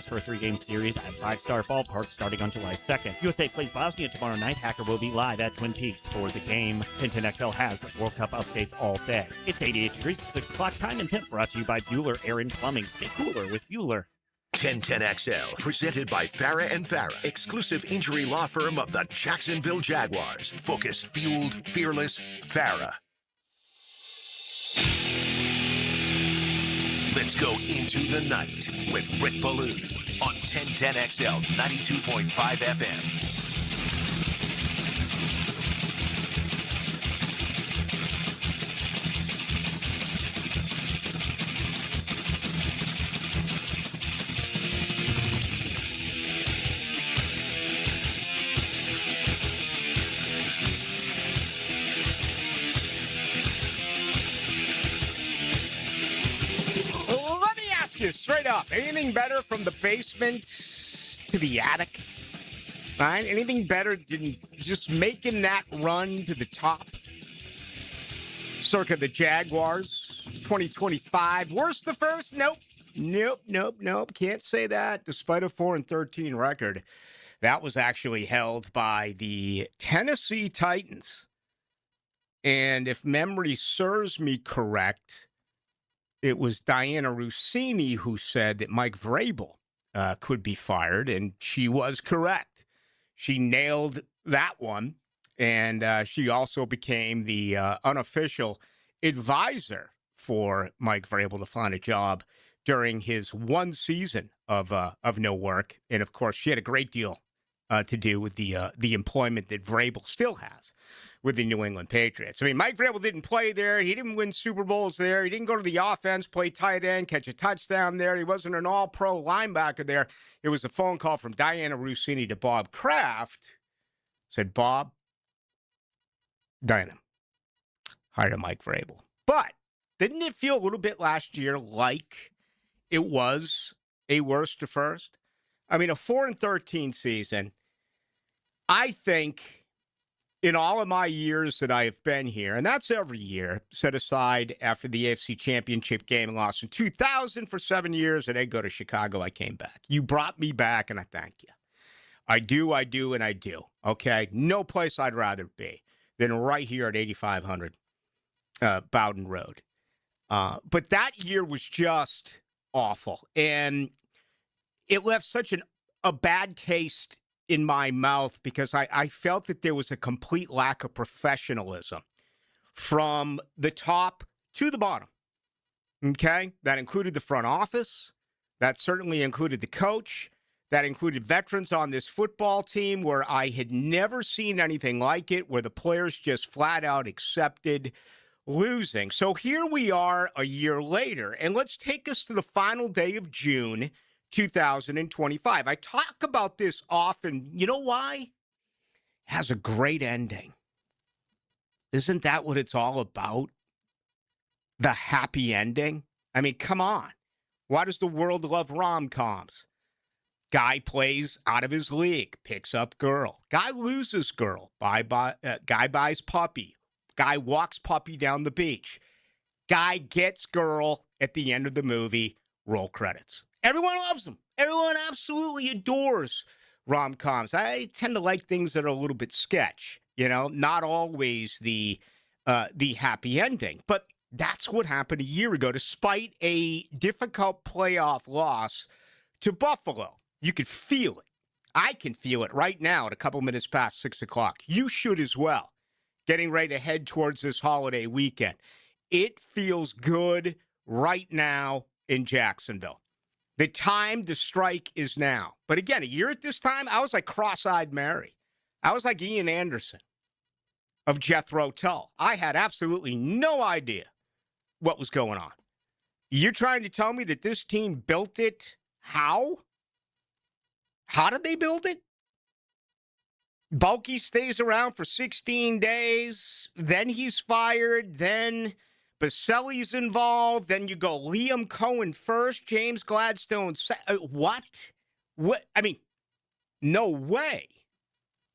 for a 3-game series at 5-Star Ballpark starting on July 2nd. USA plays Bosnia tomorrow night. Hacker will be live at Twin Peaks for the game. 1010XL has World Cup updates all day. It's 88 degrees at 6 o'clock. Time and temp brought to you by Bueller Air and Plumbing. Stay cooler with Bueller. 1010XL, presented by Farah and Farah, exclusive injury law firm of the Jacksonville Jaguars. Focused, fueled, fearless, Farah. Let's go into the night with Rick Ballou on 1010XL 92.5 FM. Straight up, anything better from the basement to the attic? Right? Anything better than just making that run to the top? Circa the Jaguars, 2025. Worst the first? Nope. Can't say that. Despite a 4-13 record, that was actually held by the Tennessee Titans. And if memory serves me correct, it was Diana Rossini who said that Mike Vrabel could be fired, and she was correct. She nailed that one, and she also became the unofficial advisor for Mike Vrabel to find a job during his one season of no work. And, of course, she had a great deal to do with the employment that Vrabel still has with the New England Patriots. I mean, Mike Vrabel didn't play there. He didn't win Super Bowls there. He didn't go to the offense, play tight end, catch a touchdown there. He wasn't an all-pro linebacker there. It was a phone call from Diana Rossini to Bob Kraft. Said, Bob, Diana, hire Mike Vrabel. But didn't it feel a little bit last year like it was a worst to first? I mean, a 4-13 season, I think in all of my years that I have been here, and that's every year, set aside after the AFC Championship game and lost in 2000 for 7 years, and I go to Chicago, I came back. You brought me back, and I thank you. I do, and I do, okay? No place I'd rather be than right here at 8500 Bowden Road. But that year was just awful, and it left such a bad taste in my mouth because I felt that there was a complete lack of professionalism from the top to the bottom, okay? That included the front office. That certainly included the coach. That included veterans on this football team where I had never seen anything like it, where the players just flat out accepted losing. So here we are a year later, and let's take us to the final day of June 2025. I talk about this often. You know why? It has a great ending. Isn't that what it's all about? The happy ending? I mean, come on. Why does the world love rom-coms? Guy plays out of his league, picks up girl. Guy loses girl. Guy buys puppy. Guy walks puppy down the beach. Guy gets girl at the end of the movie. Roll credits. Everyone loves them. Everyone absolutely adores rom-coms. I tend to like things that are a little bit sketch, you know, not always the happy ending. But that's what happened a year ago, despite a difficult playoff loss to Buffalo. You could feel it. I can feel it right now at a couple minutes past 6 o'clock. You should as well. Getting ready to head towards this holiday weekend. It feels good right now in Jacksonville. The time to strike is now. But again, a year at this time, I was like cross-eyed Mary. I was like Ian Anderson of Jethro Tull. I had absolutely no idea what was going on. You're trying to tell me that this team built it how? How did they build it? Bulky stays around for 16 days. Then he's fired. Then Baselli's involved. Then you go Liam Cohen first. James Gladstone. What? I mean, no way.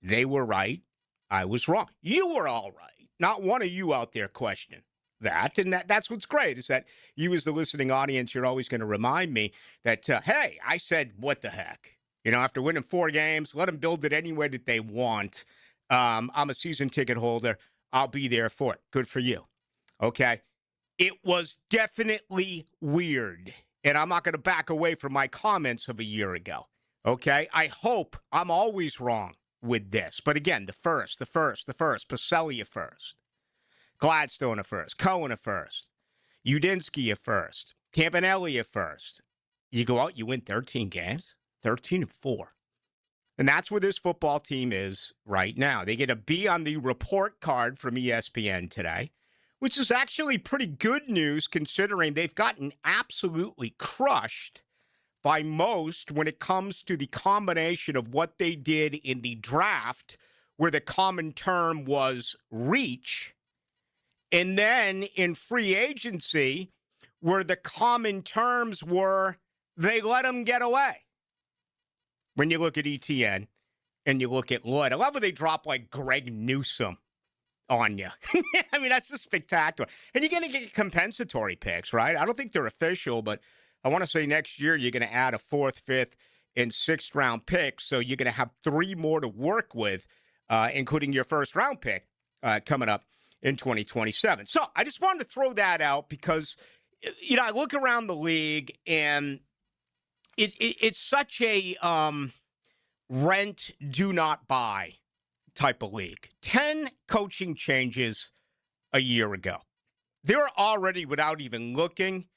They were right. I was wrong. You were all right. Not one of you out there questioning that. And that's what's great is that you as the listening audience, you're always going to remind me that, hey, I said, what the heck? After winning 4 games, let them build it any way that they want. I'm a season ticket holder. I'll be there for it. Good for you. Okay. It was definitely weird. And I'm not going to back away from my comments of a year ago. Okay. I hope I'm always wrong with this. But again, the first. Pacelli first. Gladstone at first. Cohen at first. Udinsky at first. Campanelli at first. You go out, you win 13 games. 13-4. And that's where this football team is right now. They get a B on the report card from ESPN today, which is actually pretty good news considering they've gotten absolutely crushed by most when it comes to the combination of what they did in the draft, where the common term was reach, and then in free agency, where the common terms were they let them get away. When you look at ETN and you look at Lloyd, I love when they drop like Greg Newsome on you. I mean, that's just spectacular. And you're going to get compensatory picks, right? I don't think they're official, but I want to say next year you're going to add a 4th, 5th, and 6th round pick. So you're going to have 3 more to work with, including your 1st round pick coming up in 2027. So I just wanted to throw that out because, I look around the league and it's such a rent, do not buy type of league. 10 coaching changes a year ago. There are already, without even looking,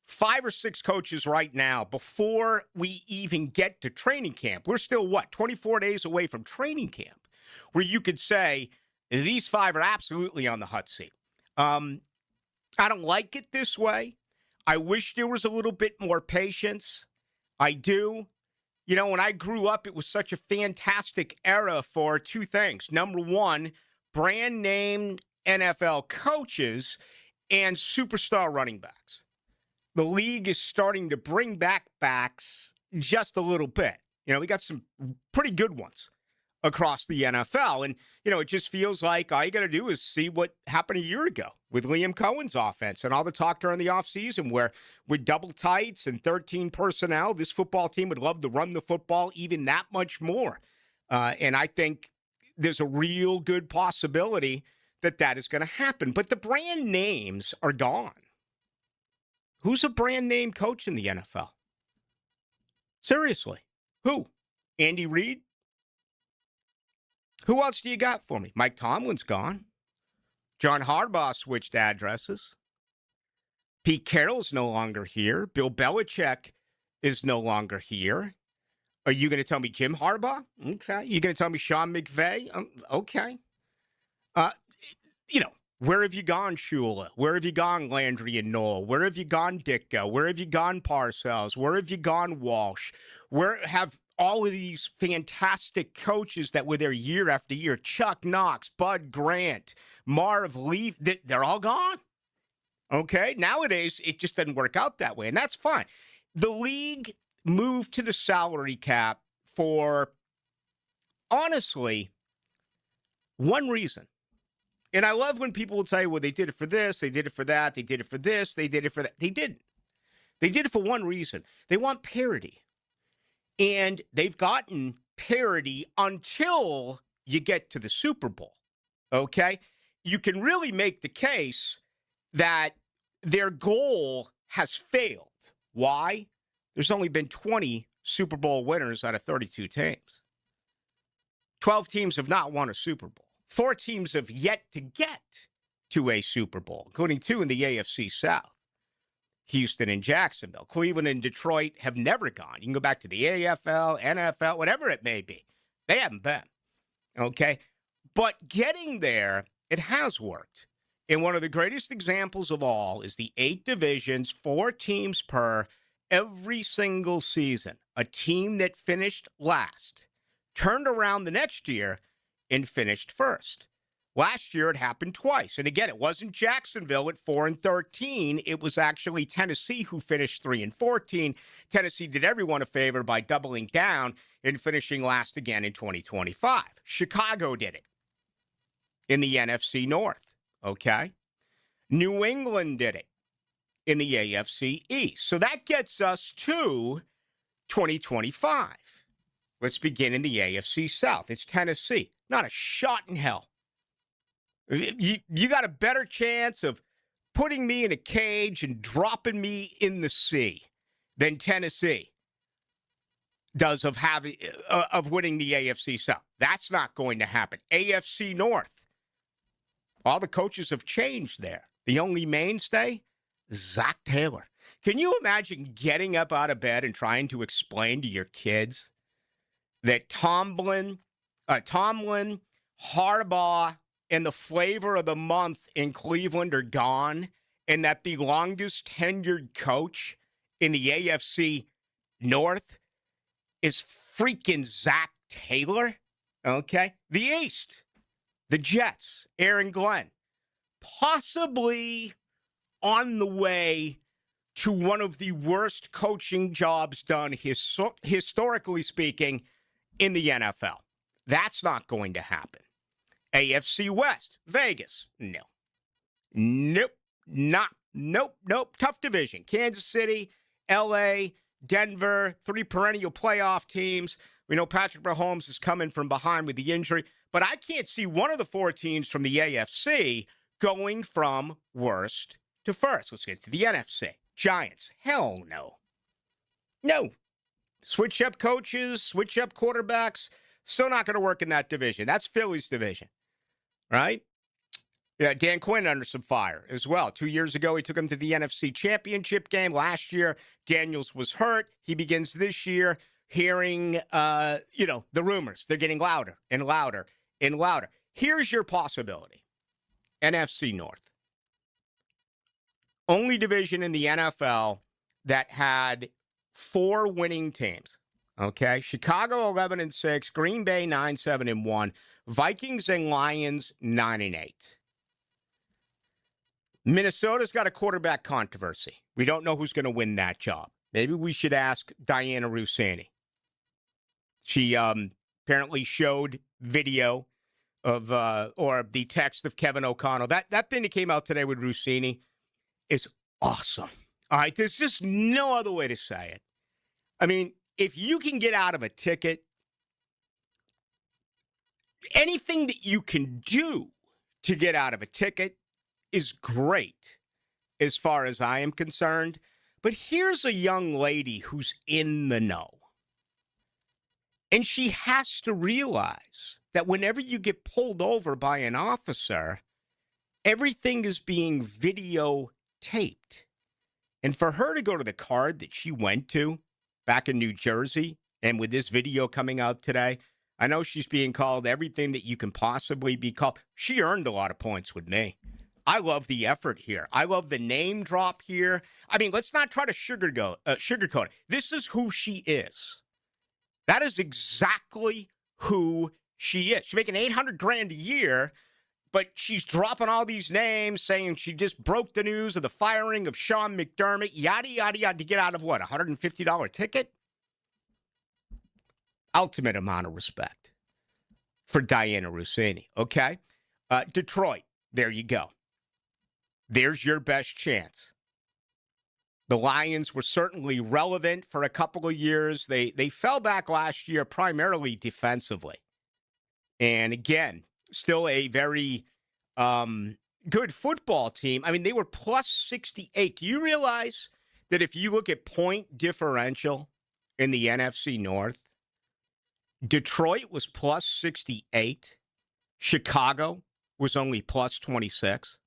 5 or 6 coaches right now before we even get to training camp. We're still, 24 days away from training camp, where you could say these 5 are absolutely on the hot seat. I don't like it this way. I wish there was a little bit more patience. I do. When I grew up, it was such a fantastic era for 2 things. Number 1, brand name NFL coaches and superstar running backs. The league is starting to bring back backs just a little bit. We got some pretty good ones across the NFL. And, it just feels like all you got to do is see what happened a year ago with Liam Cohen's offense and all the talk during the offseason where with double tights and 13 personnel, this football team would love to run the football even that much more. And I think there's a real good possibility that is going to happen. But the brand names are gone. Who's a brand name coach in the NFL? Seriously. Who? Andy Reid? Who else do you got for me? Mike Tomlin's gone. John Harbaugh switched addresses. Pete Carroll's no longer here. Bill Belichick is no longer here. Are you going to tell me Jim Harbaugh? Okay. You going to tell me Sean McVay? Okay. Where have you gone, Shula? Where have you gone, Landry and Knoll? Where have you gone, Ditka? Where have you gone, Parcells? Where have you gone, Walsh? Where have all of these fantastic coaches that were there year after year, Chuck Knox, Bud Grant, Marv Lee, they're all gone. Okay? Nowadays, it just doesn't work out that way, and that's fine. The league moved to the salary cap for, honestly, one reason. And I love when people will tell you, well, they did it for this, they did it for that, they did it for this, they did it for that. They didn't. They did it for one reason. They want parity. And they've gotten parity until you get to the Super Bowl, okay? You can really make the case that their goal has failed. Why? There's only been 20 Super Bowl winners out of 32 teams. 12 teams have not won a Super Bowl. 4 teams have yet to get to a Super Bowl, including 2 in the AFC South. Houston and Jacksonville. Cleveland and Detroit have never gone. You can go back to the AFL, NFL, whatever it may be. They haven't been. Okay? But getting there, it has worked. And one of the greatest examples of all is the 8 divisions, 4 teams per every single season. A team that finished last turned around the next year and finished first. Last year, it happened twice. And again, it wasn't Jacksonville at 4-13. It was actually Tennessee who finished 3-14. Tennessee did everyone a favor by doubling down and finishing last again in 2025. Chicago did it in the NFC North. Okay. New England did it in the AFC East. So that gets us to 2025. Let's begin in the AFC South. It's Tennessee. Not a shot in hell. You got a better chance of putting me in a cage and dropping me in the sea than Tennessee does of winning the AFC South. That's not going to happen. AFC North. All the coaches have changed there. The only mainstay, Zach Taylor. Can you imagine getting up out of bed and trying to explain to your kids that Tomlin, Harbaugh, and the flavor of the month in Cleveland are gone, and that the longest tenured coach in the AFC North is freaking Zach Taylor? Okay. The East, the Jets, Aaron Glenn, possibly on the way to one of the worst coaching jobs done historically speaking in the NFL. That's not going to happen. AFC West, Vegas, no. Nope, nope. Tough division. Kansas City, LA, Denver, 3 perennial playoff teams. We know Patrick Mahomes is coming from behind with the injury, but I can't see one of the 4 teams from the AFC going from worst to first. Let's get to the NFC. Giants, hell no. No. Switch up coaches, switch up quarterbacks, still not going to work in that division. That's Philly's division, right? Yeah, Dan Quinn under some fire as well. 2 years ago, he took him to the NFC Championship game. Last year, Daniels was hurt. He begins this year hearing, the rumors. They're getting louder and louder and louder. Here's your possibility. NFC North. Only division in the NFL that had 4 winning teams. Okay, Chicago 11-6, Green Bay 9-7-1, Vikings and Lions 9-8. Minnesota's got a quarterback controversy. We don't know who's going to win that job. Maybe we should ask Diana Rossini. She apparently showed video of or the text of Kevin O'Connell. That thing that came out today with Rossini is awesome. All right, there's just no other way to say it. I mean, if you can get out of a ticket, anything that you can do to get out of a ticket is great as far as I am concerned. But here's a young lady who's in the know. And she has to realize that whenever you get pulled over by an officer, everything is being videotaped. And for her to go to the card that she went to back in New Jersey, and with this video coming out today, I know she's being called everything that you can possibly be called. She earned a lot of points with me. I love the effort here. I love the name drop here. I mean, let's not try to sugarcoat it. This is who she is. That is exactly who she is. She's making $800,000 a year, but she's dropping all these names, saying she just broke the news of the firing of Sean McDermott, yada, yada, yada, to get out of what, $150 ticket? Ultimate amount of respect for Diana Rossini, okay? Detroit, there you go. There's your best chance. The Lions were certainly relevant for a couple of years. They fell back last year primarily defensively. And again, still a very good football team. I mean, they were plus 68. Do you realize that if you look at point differential in the NFC North, Detroit was plus 68. Chicago was only plus 26.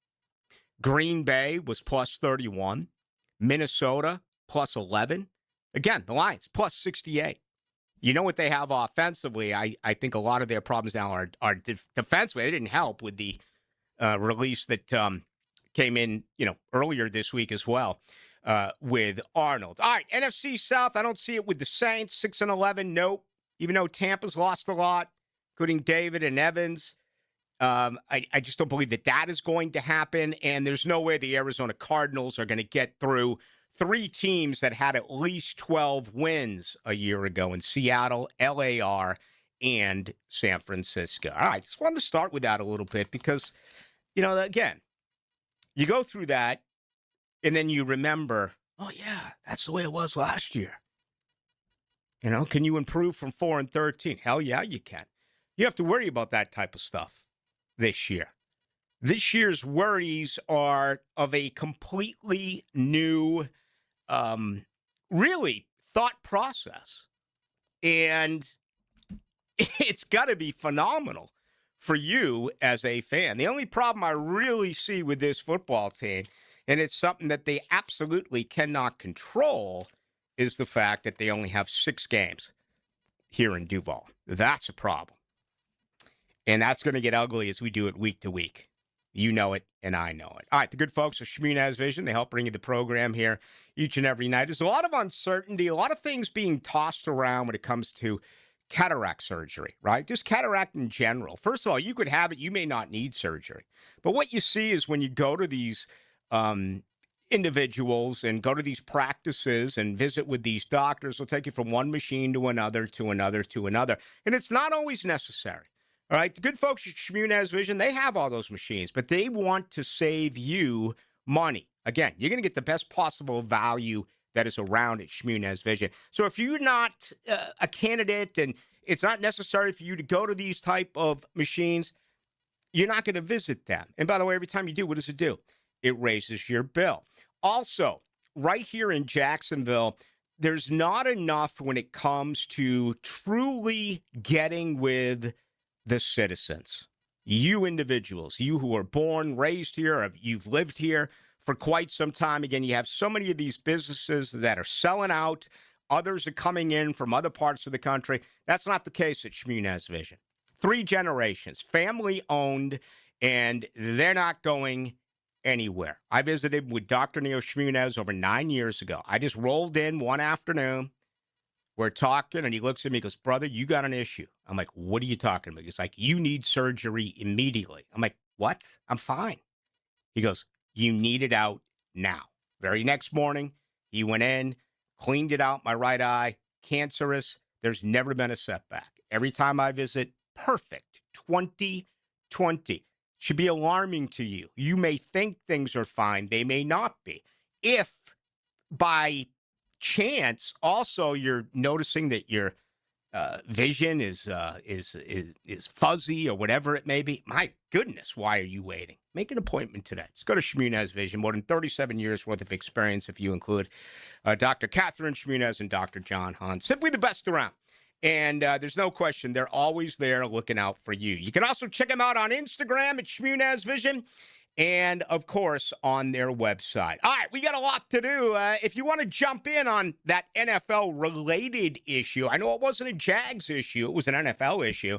Green Bay was plus 31. Minnesota plus 11. Again, the Lions plus 68. You know what they have offensively? I think a lot of their problems now are defensively. They didn't help with the release that came in, earlier this week as well with Arnold. All right, NFC South. I don't see it with the Saints 6-11. Nope. Even though Tampa's lost a lot, including David and Evans. I just don't believe that is going to happen, and there's no way the Arizona Cardinals are going to get through 3 teams that had at least 12 wins a year ago in Seattle, LAR, and San Francisco. All right, just wanted to start with that a little bit because, again, You go through that, and then you remember, oh, yeah, that's the way it was last year. Can you improve from 4-13? Hell yeah, you can. You have to worry about that type of stuff this year. This year's worries are of a completely new, really, thought process. And it's got to be phenomenal for you as a fan. The only problem I really see with this football team, and it's something that they absolutely cannot control, is the fact that they only have 6 games here in Duval. That's a problem. And that's going to get ugly as we do it week to week. You know it, and I know it. All right, the good folks at Shmunaz Vision, they help bring you the program here each and every night. There's a lot of uncertainty, a lot of things being tossed around when it comes to cataract surgery, right? Just cataract in general. First of all, you could have it. You may not need surgery. But what you see is when you go to these individuals and go to these practices and visit with these doctors, they'll take you from one machine to another, to another, to another. And it's not always necessary. All right, the good folks at Shmunaz Vision, they have all those machines, but they want to save you money. Again, you're going to get the best possible value that is around at Shmunaz Vision. So if you're not a candidate and it's not necessary for you to go to these type of machines, you're not going to visit them. And by the way, every time you do, what does it do? It raises your bill. Also, right here in Jacksonville, there's not enough when it comes to truly getting with the citizens, you individuals, you who are born, raised here, or you've lived here for quite some time. Again, you have so many of these businesses that are selling out. Others are coming in from other parts of the country. That's not the case at Shmunaz Vision. 3 generations, family owned, and they're not going anywhere. I visited with Dr. Neil Shmunaz over 9 years ago. I just rolled in one afternoon. We're talking, and he looks at me and goes, brother, you got an issue. I'm like, what are you talking about? He's like, you need surgery immediately. I'm like, what? I'm fine. He goes, you need it out now. Very next morning, he went in, cleaned it out, my right eye, cancerous. There's never been a setback. Every time I visit, perfect. 20/20. Should be alarming to you. You may think things are fine. They may not be. If by chance, also, you're noticing that your vision is fuzzy or whatever it may be. My goodness, why are you waiting? Make an appointment today. Just go to Shmunaz Vision. More than 37 years worth of experience, if you include Dr. Catherine Shmunaz and Dr. John Hahn. Simply the best around. And there's no question, they're always there looking out for you. You can also check them out on Instagram at Shmunaz Vision. And, of course, on their website. All right, we got a lot to do. If you want to jump in on that NFL-related issue, I know it wasn't a Jags issue. It was an NFL issue.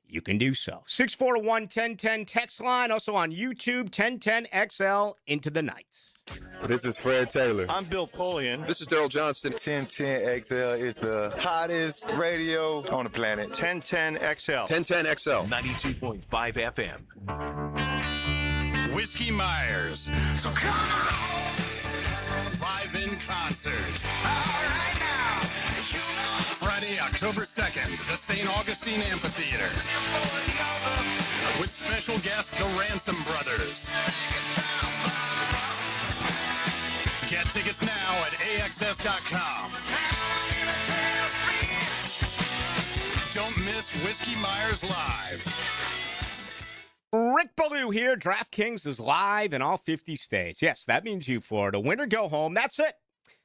You can do so. 641-1010 text line. Also on YouTube, 1010XL into the night. This is Fred Taylor. I'm Bill Polian. This is Daryl Johnston. 1010XL is the hottest radio on the planet. 1010XL. 1010XL. 92.5 FM. Whiskey Myers. So come on. Live in concert. All right now. You know Friday, October 2nd, the St. Augustine Amphitheater. With special guest, the Ransom Brothers. Get tickets now at AXS.com. Don't miss Whiskey Myers Live. Rick Ballou here. DraftKings is live in all 50 states. Yes, that means you, Florida. Win or go home. That's it.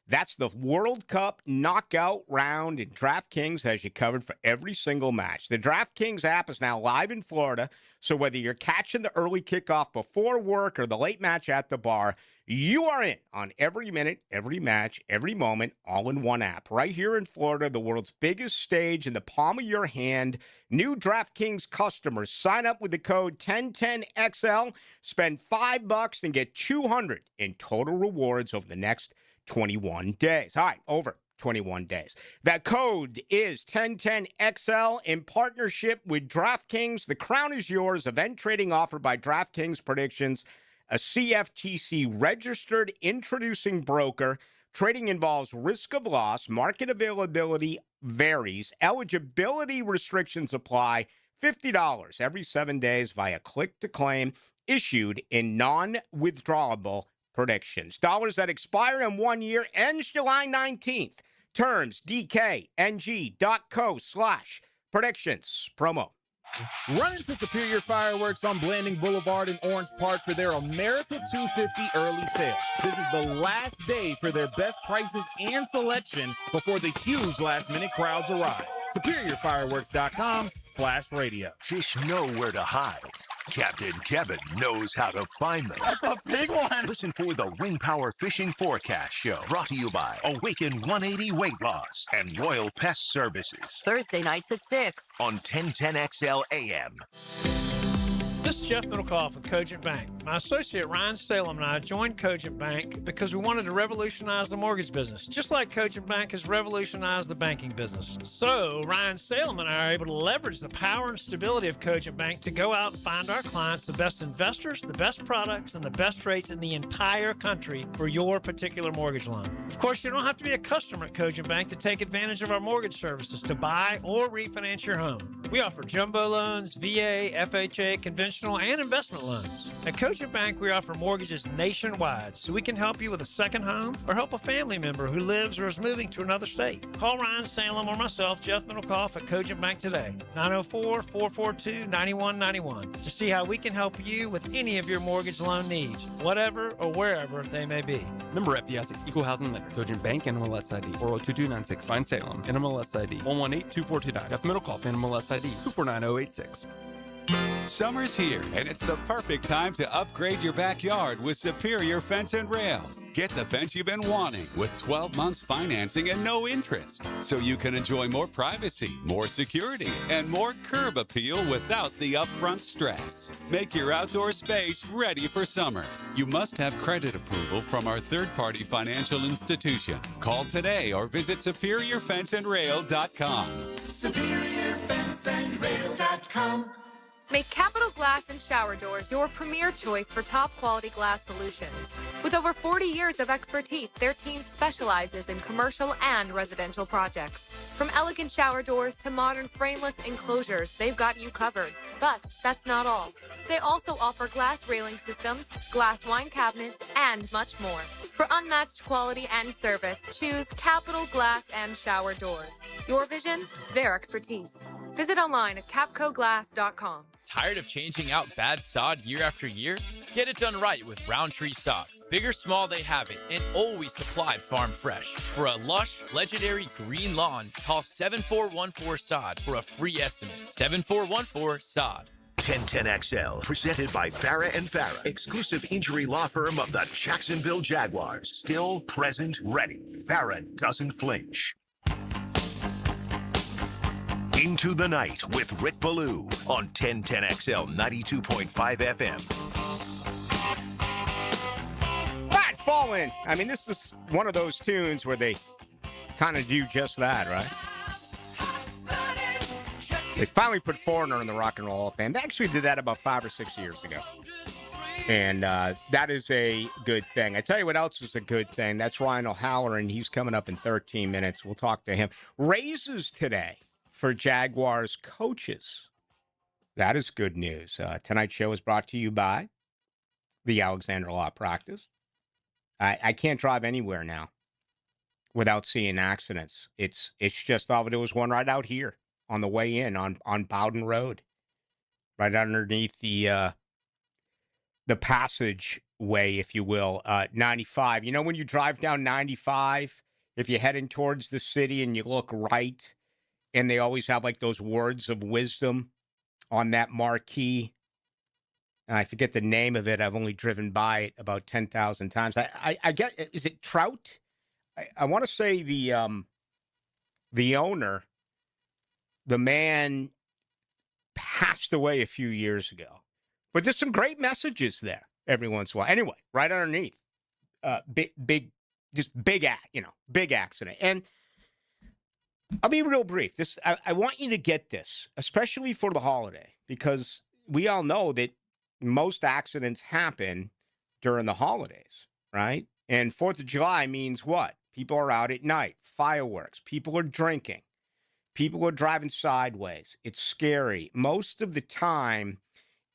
That's the World Cup knockout round, and DraftKings has you covered for every single match. The DraftKings app is now live in Florida, so whether you're catching the early kickoff before work or the late match at the bar, you are in on every minute, every match, every moment, all in one app. Right here in Florida, the world's biggest stage in the palm of your hand. New DraftKings customers sign up with the code 1010XL, spend $5 and get $200 in total rewards over the next 21 days. All right, over 21 days. That code is 1010XL in partnership with DraftKings. The crown is yours. Event trading offered by DraftKings Predictions, a CFTC registered introducing broker. Trading involves risk of loss. Market availability varies. Eligibility restrictions apply. $50 every 7 days via click-to-claim, issued in non-withdrawable predictions. Dollars that expire in 1 year, ends July 19th. Terms, dkng.co/predictions. Promo. Run into Superior Fireworks on Blanding Boulevard in Orange Park for their America 250 early sale. This is the last day for their best prices and selection before the huge last-minute crowds arrive. SuperiorFireworks.com/radio. Fish know where to hide. Captain Kevin knows how to find them. That's a big one. Listen for the Wing Power Fishing Forecast Show, brought to you by Awaken 180 Weight Loss and Royal Pest Services Thursday nights at 6 on 1010XL AM. This is Jeff Middlecoff with Cogent Bank. My associate Ryan Salem and I joined Cogent Bank because we wanted to revolutionize the mortgage business, just like Cogent Bank has revolutionized the banking business. So Ryan Salem and I are able to leverage the power and stability of Cogent Bank to go out and find our clients the best investors, the best products, and the best rates in the entire country for your particular mortgage loan. Of course, you don't have to be a customer at Cogent Bank to take advantage of our mortgage services to buy or refinance your home. We offer jumbo loans, VA, FHA, conventional and investment loans. At Cogent Bank, we offer mortgages nationwide, so we can help you with a second home or help a family member who lives or is moving to another state. Call Ryan Salem or myself, Jeff Middlecoff, at Cogent Bank today, 904-442-9191, to see how we can help you with any of your mortgage loan needs, whatever or wherever they may be. Member FDIC, Equal Housing Lender, Cogent Bank, NMLS ID 402296, Fine Salem, NMLS ID 1182429, Jeff Middlecoff, NMLS ID 249086. Summer's here, and it's the perfect time to upgrade your backyard with Superior Fence and Rail. Get the fence you've been wanting with 12 months financing and no interest, so you can enjoy more privacy, more security, and more curb appeal without the upfront stress. Make your outdoor space ready for summer. You must have credit approval from our third-party financial institution. Call today or visit SuperiorFenceandRail.com. SuperiorFenceandRail.com. Make Capital Glass and Shower Doors your premier choice for top-quality glass solutions. With over 40 years of expertise, their team specializes in commercial and residential projects. From elegant shower doors to modern frameless enclosures, they've got you covered. But that's not all. They also offer glass railing systems, glass wine cabinets, and much more. For unmatched quality and service, choose Capital Glass and Shower Doors. Your vision, their expertise. Visit online at capcoglass.com. Tired of changing out bad sod year after year? Get it done right with Roundtree Sod. Big or small, they have it, and always supplied farm fresh. For a lush, legendary green lawn, call 7414-SOD for a free estimate. 7414-SOD. 1010XL, presented by Farah and Farah, exclusive injury law firm of the Jacksonville Jaguars. Still, present, ready. Farah doesn't flinch. Into the Night with Rick Ballou on 1010XL 92.5 FM. That fall in. I mean, this is one of those tunes where they kind of do just that, right? They finally put Foreigner in the Rock and Roll Hall of Fame. They actually did that about 5 or 6 years ago. And that is a good thing. I tell you what else is a good thing. That's Ryan O'Halloran. He's coming up in 13 minutes. We'll talk to him. Raises today for Jaguars coaches. That is good news. Tonight's show is brought to you by the Alexander Law Practice. I can't drive anywhere now without seeing accidents. It's just, there was one right out here on the way in on Bowden Road, right underneath the passageway, if you will, 95. You know, when you drive down 95, if you're heading towards the city and you look right, and they always have like those words of wisdom on that marquee. And I forget the name of it. I've only driven by it about 10,000 times. I get, is it Trout? I want to say the owner, the man passed away a few years ago. But there's some great messages there every once in a while. Anyway, right underneath, big accident. And I'll be real brief. I want you to get this, especially for the holiday, because we all know that most accidents happen during the holidays, right? And 4th of July means what? People are out at night, fireworks, people are drinking. People are driving sideways. It's scary. Most of the time,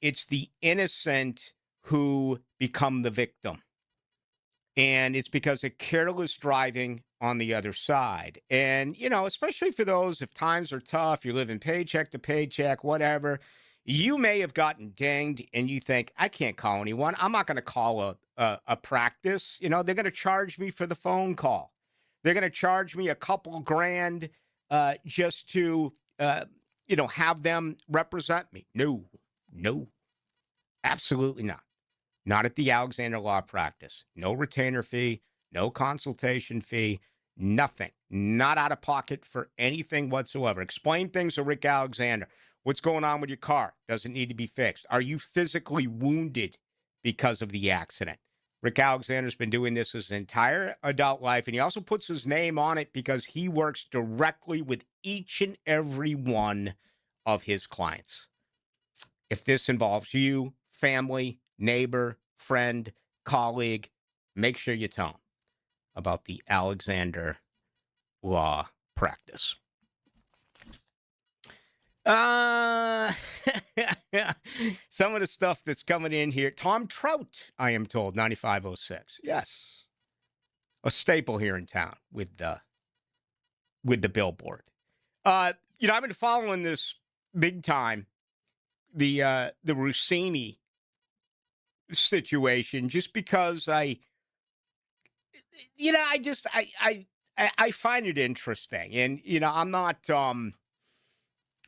it's the innocent who become the victim. And it's because of careless driving on the other side. And, especially for those, if times are tough, you're living paycheck to paycheck, whatever, you may have gotten dinged and you think, I can't call anyone. I'm not going to call a practice. They're going to charge me for the phone call. They're going to charge me a couple grand just to, have them represent me. No, absolutely not. Not at the Alexander Law Practice. No retainer fee, no consultation fee, nothing. Not out of pocket for anything whatsoever. Explain things to Rick Alexander. What's going on with your car? Does it need to be fixed? Are you physically wounded because of the accident? Rick Alexander's been doing this his entire adult life, and he also puts his name on it because he works directly with each and every one of his clients. If this involves you, family, neighbor, friend, colleague, make sure you tell them about the Alexander Law Practice. Some of the stuff that's coming in here. Tom Trout, I am told, 9506. Yes. A staple here in town with the billboard. I've been following this big time, the Rossini situation, just because I find it interesting. And, I'm not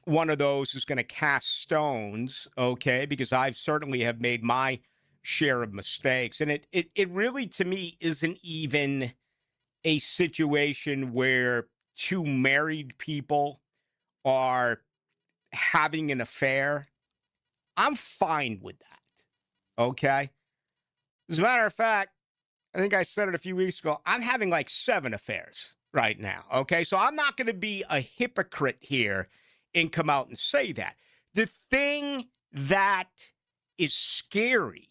one of those who's going to cast stones, okay, because I've certainly have made my share of mistakes. And it really, to me, isn't even a situation where two married people are having an affair. I'm fine with that, okay? As a matter of fact, I think I said it a few weeks ago, I'm having like 7 affairs right now, okay? So I'm not going to be a hypocrite here and come out and say that. The thing that is scary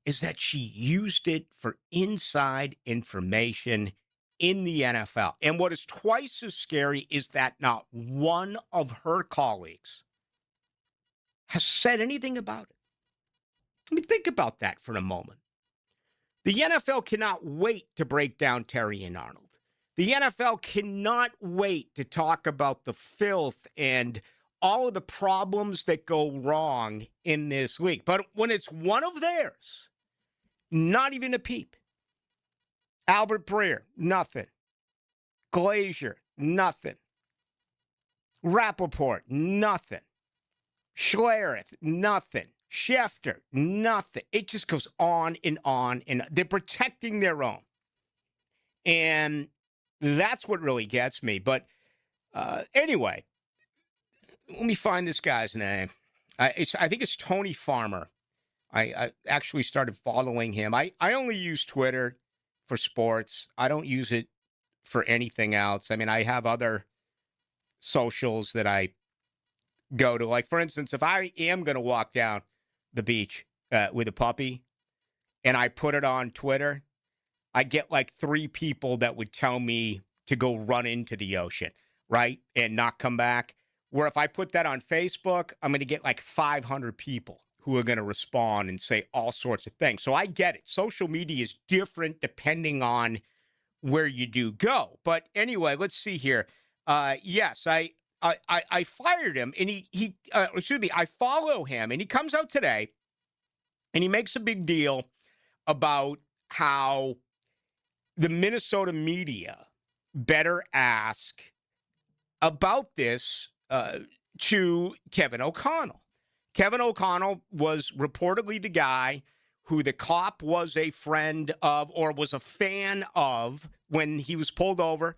is that she used it for inside information in the NFL. And what is twice as scary is that not one of her colleagues has said anything about it. I mean, think about that for a moment. The NFL cannot wait to break down Terry and Arnold. The NFL cannot wait to talk about the filth and all of the problems that go wrong in this league. But when it's one of theirs, not even a peep. Albert Breer, nothing. Glazier, nothing. Rappaport, nothing. Schlereth, nothing. Schefter, nothing. It just goes on and on. And they're protecting their own. And that's what really gets me. But anyway, let me find this guy's name. I think it's Tony Farmer. I actually started following him. I only use Twitter for sports. I don't use it for anything else. I mean, I have other socials that I go to. Like, for instance, if I am going to walk down the beach with a puppy and I put it on Twitter, I get like 3 people that would tell me to go run into the ocean, right? And not come back. Where if I put that on Facebook, I'm going to get like 500 people who are going to respond and say all sorts of things. So I get it. Social media is different depending on where you do go. But anyway, let's see here. Yes, I fired him, and I follow him, and he comes out today and he makes a big deal about how the Minnesota media better ask about this to Kevin O'Connell. Kevin O'Connell was reportedly the guy who the cop was a friend of or was a fan of when he was pulled over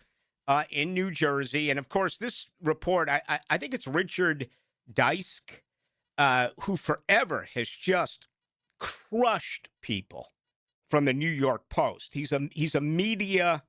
in New Jersey. And, of course, this report, I think it's Richard Deisk, who forever has just crushed people from the New York Post. He's a media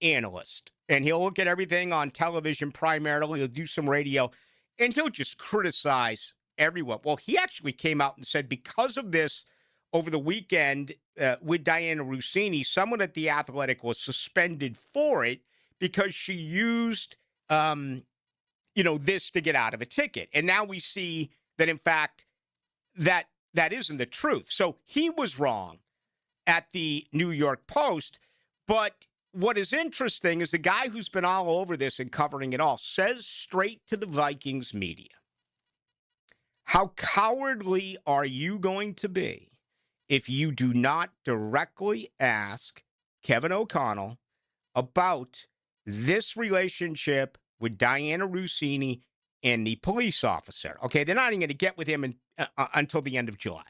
analyst, and he'll look at everything on television primarily. He'll do some radio, and he'll just criticize everyone. Well, he actually came out and said because of this over the weekend with Diana Rossini, someone at The Athletic was suspended for it because she used this to get out of a ticket. And now we see that, in fact, that isn't the truth. So he was wrong at the New York Post. But what is interesting is the guy who's been all over this and covering it all says straight to the Vikings media, how cowardly are you going to be if you do not directly ask Kevin O'Connell about this relationship with Diana Rossini and the police officer? Okay, they're not even going to get with him until the end of July.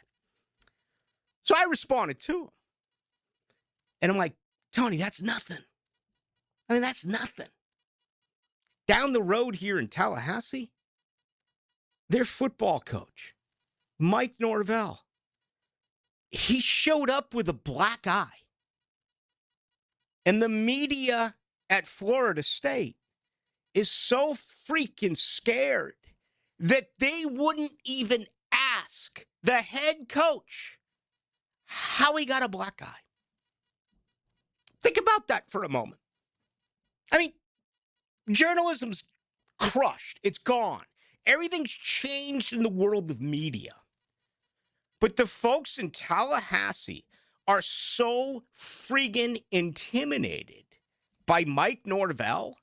So I responded to him. And I'm like, Tony, that's nothing. I mean, that's nothing. Down the road here in Tallahassee, their football coach, Mike Norvell, he showed up with a black eye. And the media at Florida State is so freaking scared that they wouldn't even ask the head coach how he got a black eye. Think about that for a moment. I mean, journalism's crushed. It's gone. Everything's changed in the world of media. But the folks in Tallahassee are so friggin' intimidated by Mike Norvell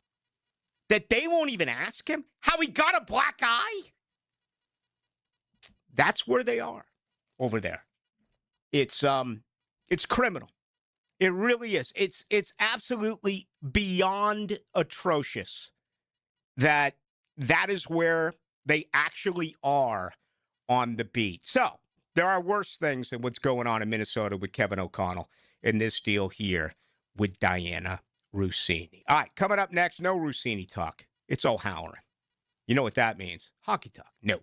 that they won't even ask him how he got a black eye. That's where they are over there. It's criminal. It really is. It's absolutely beyond atrocious that is where they actually are on the beat. So there are worse things than what's going on in Minnesota with Kevin O'Connell in this deal here with Diana Rossini. All right, coming up next, no Rossini talk. It's O'Halloran. You know what that means. Hockey talk. No.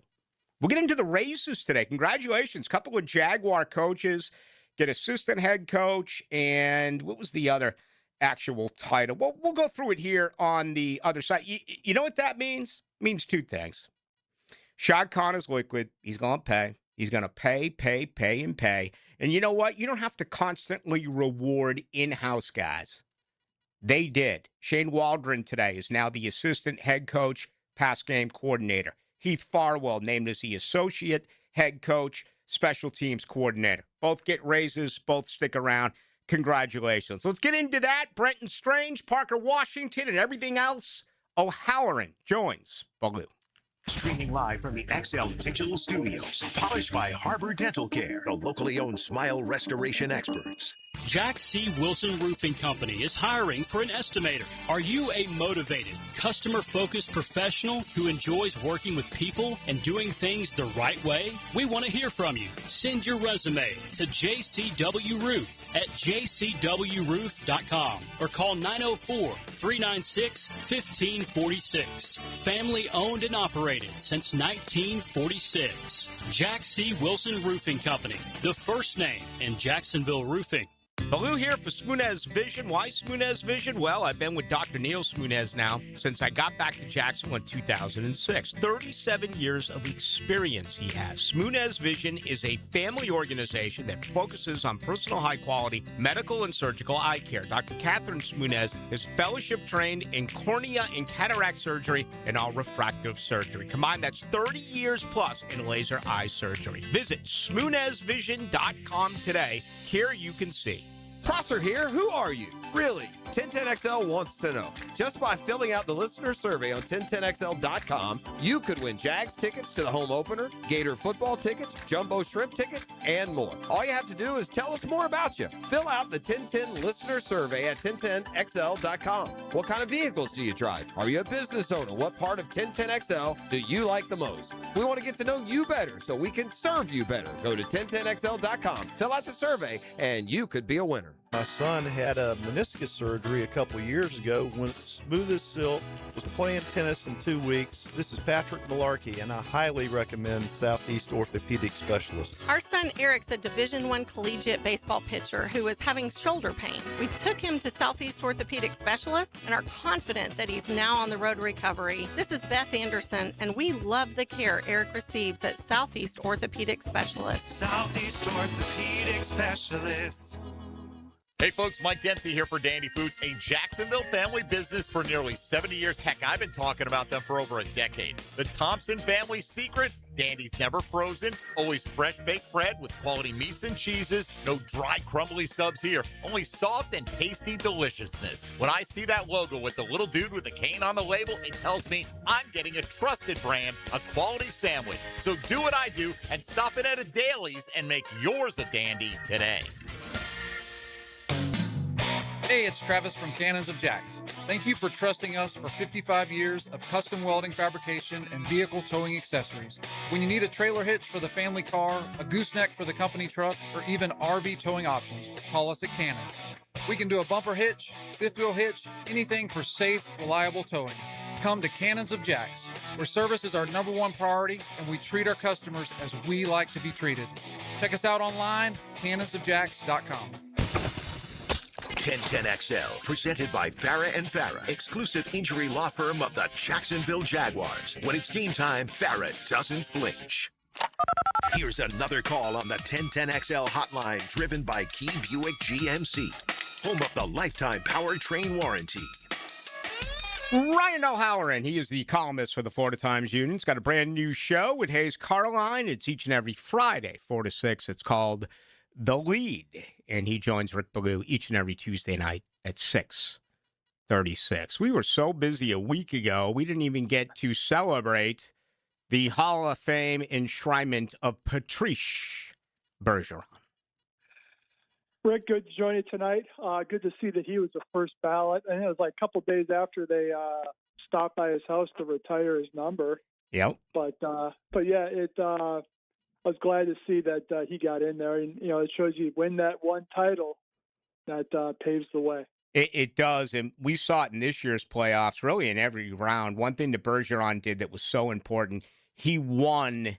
We'll get into the races today. Congratulations. Couple of Jaguar coaches get assistant head coach, and what was the other actual title? Well, we'll go through it here on the other side. You know what that means? It means two things. Shad Khan is liquid. He's going to pay. He's going to pay, and pay. And you know what? You don't have to constantly reward in-house guys. They did. Shane Waldron today is now the assistant head coach, pass game coordinator. Heath Farwell named as the associate head coach, special teams coordinator. Both get raises, both stick around. Congratulations. Let's get into that. Brenton Strange, Parker Washington, and everything else. O'Halloran joins Ballou. Streaming live from the XL Digital Studios. Polished by Harbor Dental Care, the locally owned smile restoration experts. Jack C. Wilson Roofing Company is hiring for an estimator. Are you a motivated, customer-focused professional who enjoys working with people and doing things the right way? We want to hear from you. Send your resume to JCW Roof at jcwroof.com or call 904-396-1546. Family owned and operated since 1946. Jack C. Wilson Roofing Company, the first name in Jacksonville roofing. Ballou here for Smoonez Vision. Why Smoonez Vision? Well, I've been with Dr. Neil Smoonez now since I got back to Jacksonville in 2006. 37 years of experience he has. Smoonez Vision is a family organization that focuses on personal high-quality medical and surgical eye care. Dr. Catherine Smoonez is fellowship trained in cornea and cataract surgery and all refractive surgery. Combined, that's 30 years plus in laser eye surgery. Visit SmoonezVision.com today. Here you can see. Prosser here. Who are you? Really? 1010XL wants to know. Just by filling out the listener survey on 1010XL.com, you could win Jags tickets to the home opener, Gator football tickets, Jumbo Shrimp tickets, and more. All you have to do is tell us more about you. Fill out the 1010 listener survey at 1010XL.com. What kind of vehicles do you drive? Are you a business owner? What part of 1010XL do you like the most? We want to get to know you better so we can serve you better. Go to 1010XL.com, fill out the survey, and you could be a winner. My son had a meniscus surgery a couple of years ago, went smooth as silk, was playing tennis in 2 weeks. This is Patrick Malarkey, and I highly recommend Southeast Orthopedic Specialist. Our son Eric's a Division I collegiate baseball pitcher who is having shoulder pain. We took him to Southeast Orthopedic Specialist and are confident that he's now on the road to recovery. This is Beth Anderson, and we love the care Eric receives at Southeast Orthopedic Specialist. Southeast Orthopedic Specialists. Hey folks, Mike Dempsey here for Dandy Foods, a Jacksonville family business for nearly 70 years. Heck, I've been talking about them for over a decade. The Thompson family secret, Dandy's never frozen, always fresh baked bread with quality meats and cheeses, no dry crumbly subs here, only soft and tasty deliciousness. When I see that logo with the little dude with the cane on the label, it tells me I'm getting a trusted brand, a quality sandwich. So do what I do and stop in at a Daly's and make yours a dandy today. Hey, it's Travis from Cannons of Jacks. Thank you for trusting us for 55 years of custom welding fabrication and vehicle towing accessories. When you need a trailer hitch for the family car, a gooseneck for the company truck, or even RV towing options, call us at Cannons. We can do a bumper hitch, fifth wheel hitch, anything for safe, reliable towing. Come to Cannons of Jacks, where service is our #1 priority and we treat our customers as we like to be treated. Check us out online, cannonsofjacks.com. 1010XL, presented by Farah and Farah, exclusive injury law firm of the Jacksonville Jaguars. When it's game time, Farah doesn't flinch. Here's another call on the 1010XL hotline, driven by Key Buick GMC, home of the lifetime powertrain warranty. Ryan O'Halloran, he is the columnist for the Florida Times-Union. He's got a brand new show with Hayes Carline. It's each and every Friday, 4 to 6. It's called The Lead, and he joins Rick Ballou each and every Tuesday night at 6:36. We were so busy a week ago, we didn't even get to celebrate the Hall of Fame enshrinement of Patrice Bergeron. Rick, good to join you tonight. Good to see that he was the first ballot. And it was like a couple days after they stopped by his house to retire his number. Yep. But yeah, I was glad to see that he got in there, and it shows you win that one title, that paves the way. It does, and we saw it in this year's playoffs, really in every round. One thing that Bergeron did that was so important, he won,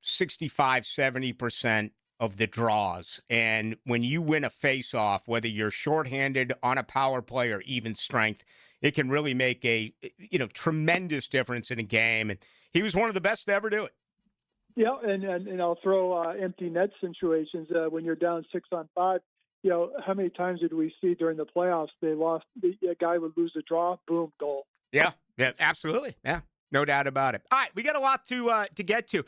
65, 70% of the draws. And when you win a face-off, whether you're shorthanded on a power play or even strength, it can really make a tremendous difference in a game. And he was one of the best to ever do it. Yeah, and I'll throw empty net situations when you're down 6-on-5. How many times did we see during the playoffs they lost? A guy would lose a draw, boom, goal. Yeah, absolutely. Yeah, no doubt about it. All right, we got a lot to get to.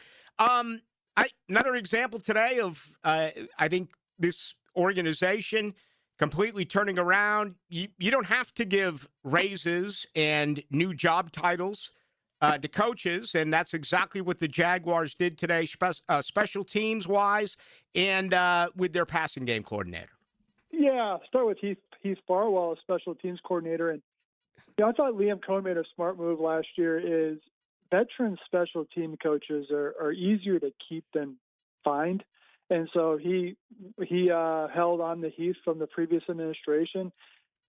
Another example today of I think this organization completely turning around. You don't have to give raises and new job titles to coaches, and that's exactly what the Jaguars did today, special teams-wise, and with their passing game coordinator. Yeah, start with Heath Farwell, special teams coordinator. And I thought Liam Cohen made a smart move last year. Is veteran special team coaches are easier to keep than find. And so he held on to Heath from the previous administration.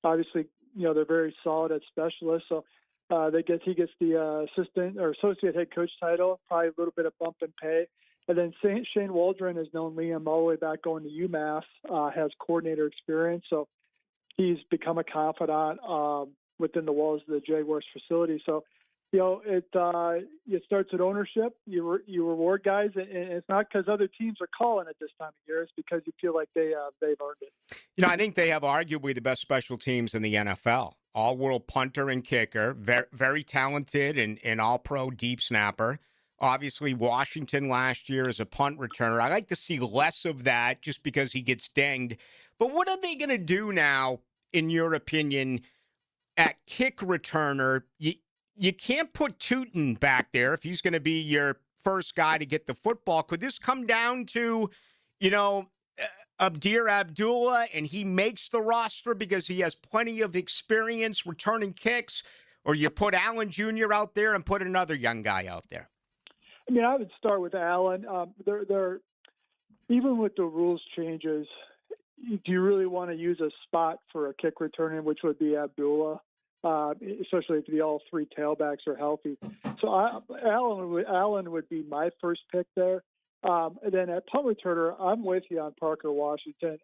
Obviously, they're very solid at specialists, so he gets the assistant or associate head coach title, probably a little bit of bump in pay. And then Shane Waldron has known Liam all the way back going to UMass, has coordinator experience. So he's become a confidant within the walls of the Jaguars facility. So, it starts at ownership. You reward guys, and it's not because other teams are calling it this time of year. It's because you feel like they've earned it. I think they have arguably the best special teams in the NFL. All-world punter and kicker, very, very talented and all-pro deep snapper. Obviously, Washington last year as a punt returner. I like to see less of that just because he gets dinged. But what are they going to do now, in your opinion, at kick returner? You can't put Tootin back there if he's going to be your first guy to get the football. Could this come down to, Abdir Abdullah, and he makes the roster because he has plenty of experience returning kicks, or you put Allen Jr. out there and put another young guy out there? I mean, I would start with Allen. They're even with the rules changes, do you really want to use a spot for a kick returner, which would be Abdullah, especially if all three tailbacks are healthy? So Allen would be my first pick there. And then at punt returner, I'm with you on Parker Washington.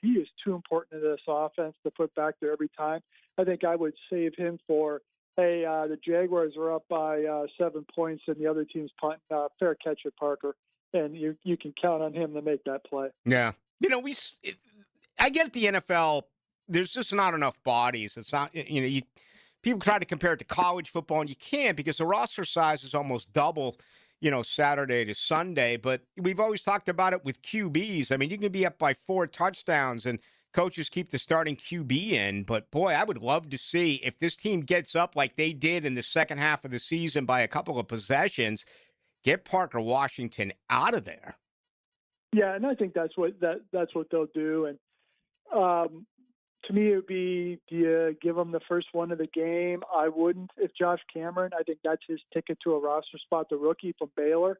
He is too important to this offense to put back there every time. I think I would save him for, hey, the Jaguars are up by 7 points and the other team's punting. Fair catch at Parker. And you can count on him to make that play. Yeah. I get the NFL. There's just not enough bodies. It's not, people try to compare it to college football, and you can't because the roster size is almost double, Saturday to Sunday. But we've always talked about it with QBs. I mean, you can be up by 4 touchdowns, and coaches keep the starting QB in. But, boy, I would love to see if this team gets up like they did in the second half of the season by a couple of possessions, get Parker Washington out of there. Yeah, and I think that's what they'll do. And to me, it would be, do you give him the first one of the game? I wouldn't. If Josh Cameron, I think that's his ticket to a roster spot, the rookie from Baylor,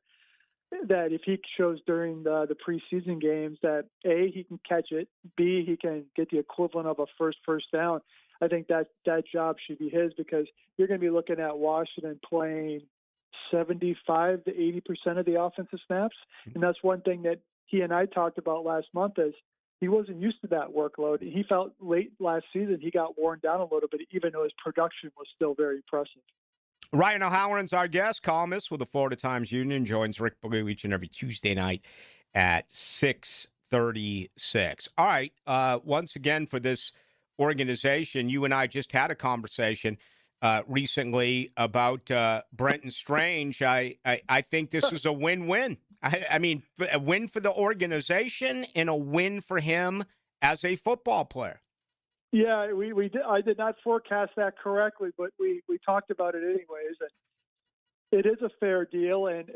that if he shows during the preseason games that, A, he can catch it, B, he can get the equivalent of a first down, I think that job should be his, because you're going to be looking at Washington playing 75 to 80% of the offensive snaps. And that's one thing that he and I talked about last month is he wasn't used to that workload. He felt late last season he got worn down a little bit, even though his production was still very impressive. Ryan O'Halloran's our guest, columnist with the Florida Times-Union, joins Rick Ballou each and every Tuesday night at 6:36. All right, once again for this organization, you and I just had a conversation recently about Brenton Strange. I think this is a win-win. I mean, a win for the organization and a win for him as a football player. Yeah, we did. I did not forecast that correctly, but we talked about it anyways. And it is a fair deal. And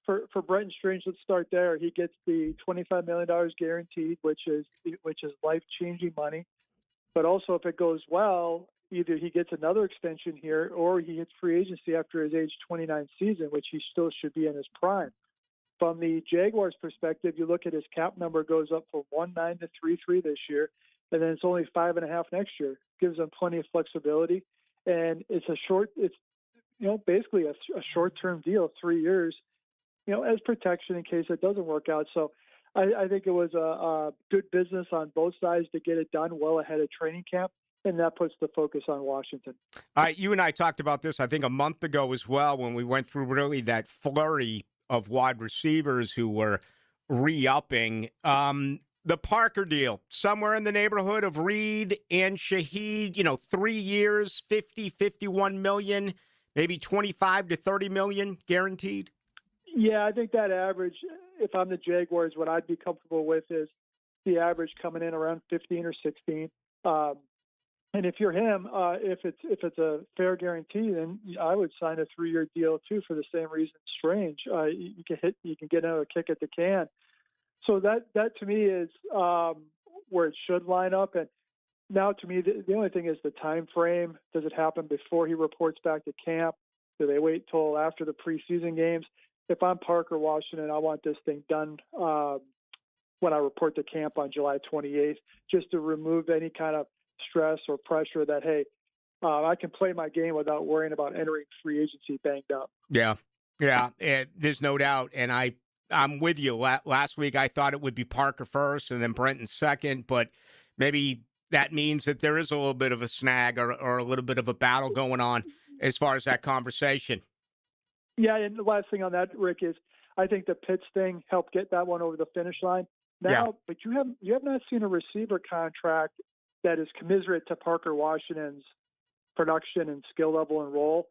for Brenton Strange, let's start there. He gets the $25 million guaranteed, which is life-changing money. But also, if it goes well, either he gets another extension here or he hits free agency after his age 29 season, which he still should be in his prime. From the Jaguars' perspective, you look at his cap number goes up from 1.9 to 3.3 this year, and then it's only 5.5 next year. Gives them plenty of flexibility, and it's basically a short-term deal, 3 years, as protection in case it doesn't work out. So I think it was a good business on both sides to get it done well ahead of training camp. And that puts the focus on Washington. All right, you and I talked about this, I think, a month ago as well, when we went through really that flurry of wide receivers who were re-upping. The Parker deal, somewhere in the neighborhood of Reed and Shaheed, 3 years, 50, 51 million, maybe 25 to 30 million guaranteed. Yeah, I think that average, if I'm the Jaguars, what I'd be comfortable with is the average coming in around 15 or 16. And if you're him, if it's a fair guarantee, then I would sign a 3-year deal too for the same reason. Strange, you can get another kick at the can. So that to me is where it should line up. And now to me, the only thing is the time frame. Does it happen before he reports back to camp? Do they wait till after the preseason games? If I'm Parker Washington, I want this thing done when I report to camp on July 28th, just to remove any kind of stress or pressure that, hey, I can play my game without worrying about entering free agency banged up. Yeah, there's no doubt. And I'm with you. Last week I thought it would be Parker first and then Brenton second, but maybe that means that there is a little bit of a snag or a little bit of a battle going on as far as that conversation. Yeah, and the last thing on that, Rick, is I think the Pitts thing helped get that one over the finish line. Now, but you have not seen a receiver contract that is commiserate to Parker Washington's production and skill level and role.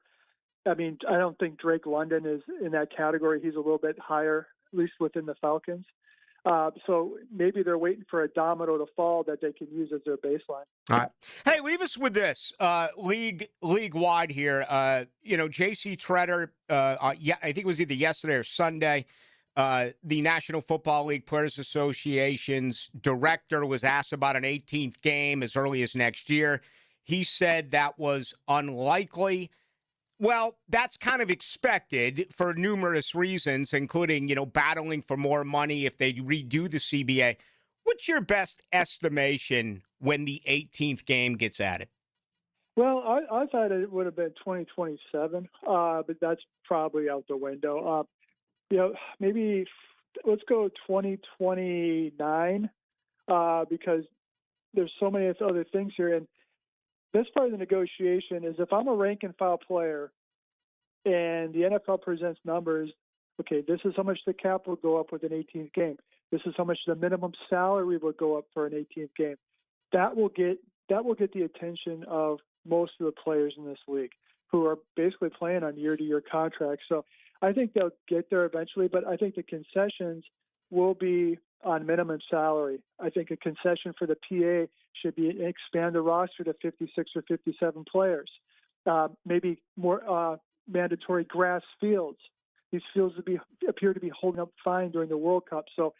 I mean, I don't think Drake London is in that category. He's a little bit higher, at least within the Falcons. So maybe they're waiting for a domino to fall that they can use as their baseline. All right. Hey, leave us with this league-wide here. J.C. Treader, I think it was either yesterday or Sunday, the National Football League Players Association's director was asked about an 18th game as early as next year. He said that was unlikely. Well, that's kind of expected for numerous reasons, including, battling for more money if they redo the CBA. What's your best estimation when the 18th game gets added? Well, I thought it would have been 2027, but that's probably out the window. Maybe let's go 2029 because there's so many other things here. And this part of the negotiation is if I'm a rank and file player and the NFL presents numbers, okay, this is how much the cap will go up with an 18th game. This is how much the minimum salary will go up for an 18th game. That will get the attention of most of the players in this league who are basically playing on year-to-year contracts. So I think they'll get there eventually, but I think the concessions will be on minimum salary. I think a concession for the PA should be expand the roster to 56 or 57 players. Maybe more mandatory grass fields. These fields appear to be holding up fine during the World Cup. So,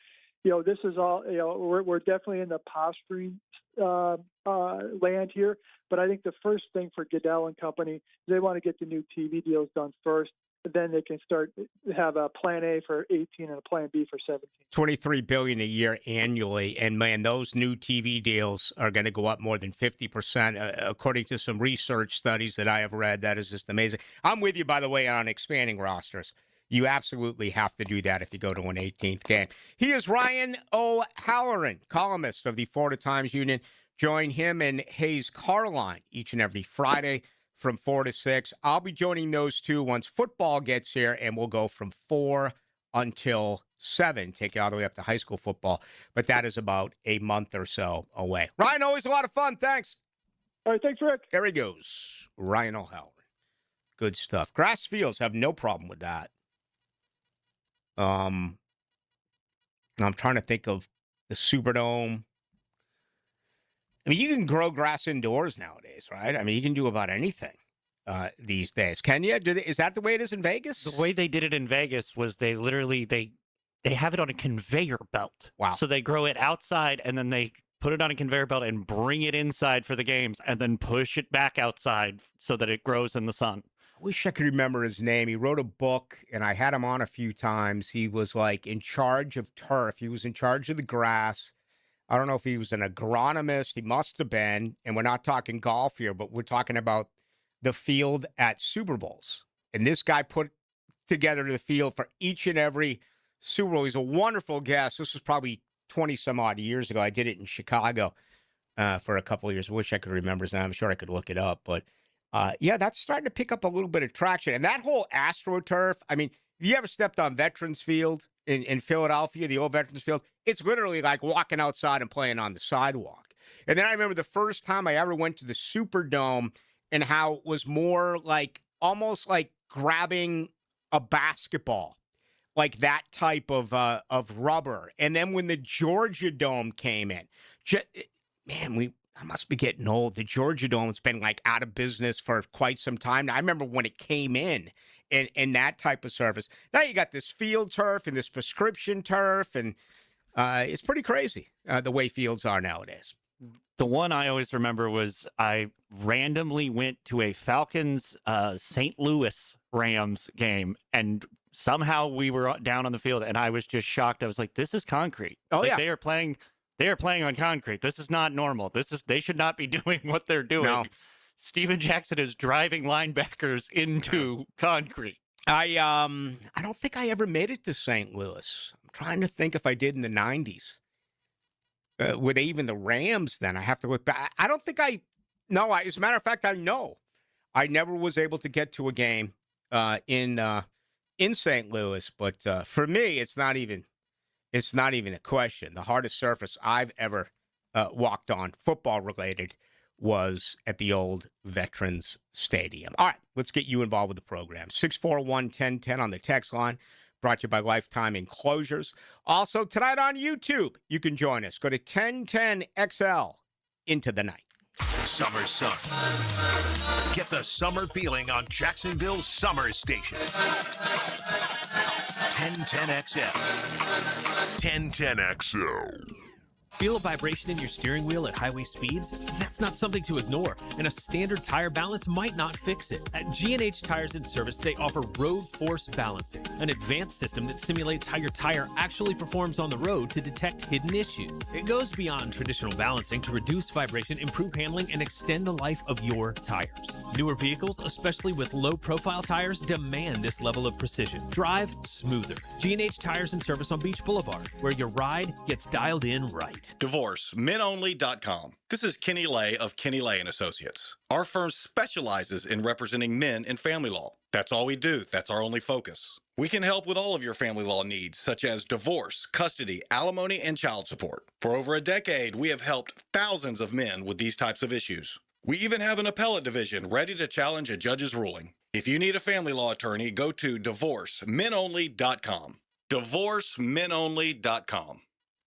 this is all, we're definitely in the posturing land here. But I think the first thing for Goodell and company, they want to get the new TV deals done first. Then they can have a plan A for 18 and a plan B for 17. $23 billion a year annually, and man, those new TV deals are going to go up more than 50%, according to some research studies that I have read. That is just amazing. I'm with you, by the way, on expanding rosters. You absolutely have to do that if you go to an 18th game. He is Ryan O'Halloran, columnist of the Florida Times-Union. Join him and Hayes Carline each and every Friday from 4 to 6. I'll be joining those two once football gets here, and we'll go from 4 until 7, take you all the way up to high school football. But that is about a month or so away. Ryan, always a lot of fun. Thanks. All right, thanks, Rick. There he goes, Ryan O'Halloran. Good stuff. Grass fields, have no problem with that. I'm trying to think of the Superdome. I mean, you can grow grass indoors nowadays, right? I mean, you can do about anything these days. Can you? Is that the way it is in Vegas? The way they did it in Vegas was they literally, they have it on a conveyor belt. Wow. So they grow it outside, and then they put it on a conveyor belt and bring it inside for the games, and then push it back outside so that it grows in the sun. I wish I could remember his name. He wrote a book, and I had him on a few times. He was like in charge of turf. He was in charge of the grass. I don't know if he was an agronomist. He must have been. And we're not talking golf here, but we're talking about the field at Super Bowls. And this guy put together the field for each and every Super Bowl. He's a wonderful guest. This was probably 20-some-odd years ago. I did it in Chicago for a couple of years. I wish I could remember his name. I'm sure I could look it up. But, yeah, that's starting to pick up a little bit of traction. And that whole AstroTurf, I mean, if you ever stepped on Veterans Field in Philadelphia, the old Veterans Field, it's literally like walking outside and playing on the sidewalk. And then I remember the first time I ever went to the Superdome and how it was more like almost like grabbing a basketball, like that type of rubber. And then when the Georgia Dome came in, I must be getting old. The Georgia Dome's been like out of business for quite some time. I remember when it came in that type of surface. Now you got this field turf and this prescription turf, and it's pretty crazy the way fields are nowadays. The one I always remember was I randomly went to a Falcons St. Louis Rams game, and somehow we were down on the field, and I was just shocked. I was like, this is concrete. Oh, like, yeah. They are playing on concrete. This is not normal. They should not be doing what they're doing. No. Steven Jackson is driving linebackers into concrete. I don't think I ever made it to St. Louis. I'm trying to think if I did in the 90s. Were they even the Rams then? I have to look back. I don't think as a matter of fact, I know. I never was able to get to a game in St. Louis, but for me, it's not even a question. The hardest surface I've ever walked on, football related, was at the old Veterans Stadium. All right, let's get you involved with the program. 641-1010 on the text line, brought to you by Lifetime Enclosures. Also, tonight on YouTube, you can join us. Go to 1010XL into the night. Summer Sun. Get the summer feeling on Jacksonville's Summer Station. 1010XL. 1010XL. Feel a vibration in your steering wheel at highway speeds? That's not something to ignore, and a standard tire balance might not fix it. At G&H Tires and Service, they offer Road Force Balancing, an advanced system that simulates how your tire actually performs on the road to detect hidden issues. It goes beyond traditional balancing to reduce vibration, improve handling, and extend the life of your tires. Newer vehicles, especially with low-profile tires, demand this level of precision. Drive smoother. G&H Tires and Service on Beach Boulevard, where your ride gets dialed in right. DivorceMenOnly.com. This is Kenny Lay of Kenny Lay and Associates. Our firm specializes in representing men in family law. That's all we do. That's our only focus. We can help with all of your family law needs, such as divorce, custody, alimony, and child support. For over a decade, we have helped thousands of men with these types of issues. We even have an appellate division ready to challenge a judge's ruling. If you need a family law attorney, go to DivorceMenOnly.com. DivorceMenOnly.com.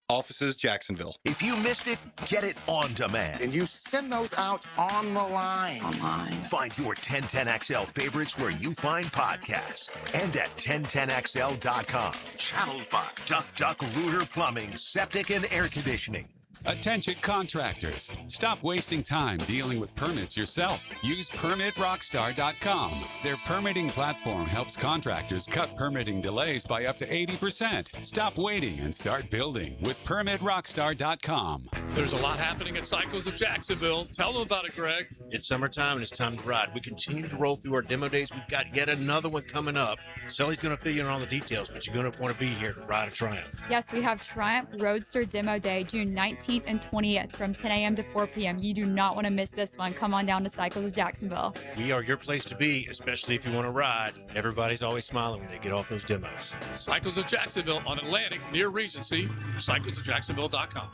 Offices, Jacksonville. If you missed it, get it on demand. And you send those out on the line. Find your 1010XL favorites where you find podcasts and at 1010XL.com. Channel 5, Duck Rooter Plumbing, Septic and Air Conditioning. Attention contractors, stop wasting time dealing with permits yourself. Use PermitRockstar.com. Their permitting platform helps contractors cut permitting delays by up to 80%. Stop waiting and start building with PermitRockstar.com. There's a lot happening at Cycles of Jacksonville. Tell them about it, Greg. It's summertime and it's time to ride. We continue to roll through our demo days. We've got yet another one coming up. Sully's going to fill you in on the details, but you're going to want to be here to ride a Triumph. Yes, we have Triumph Roadster Demo Day, June 19th and 20th from 10 a.m. to 4 p.m. You do not want to miss this one. Come on down to Cycles of Jacksonville. We are your place to be, especially if you want to ride. Everybody's always smiling when they get off those demos. Cycles of Jacksonville on Atlantic near Regency. CyclesofJacksonville.com.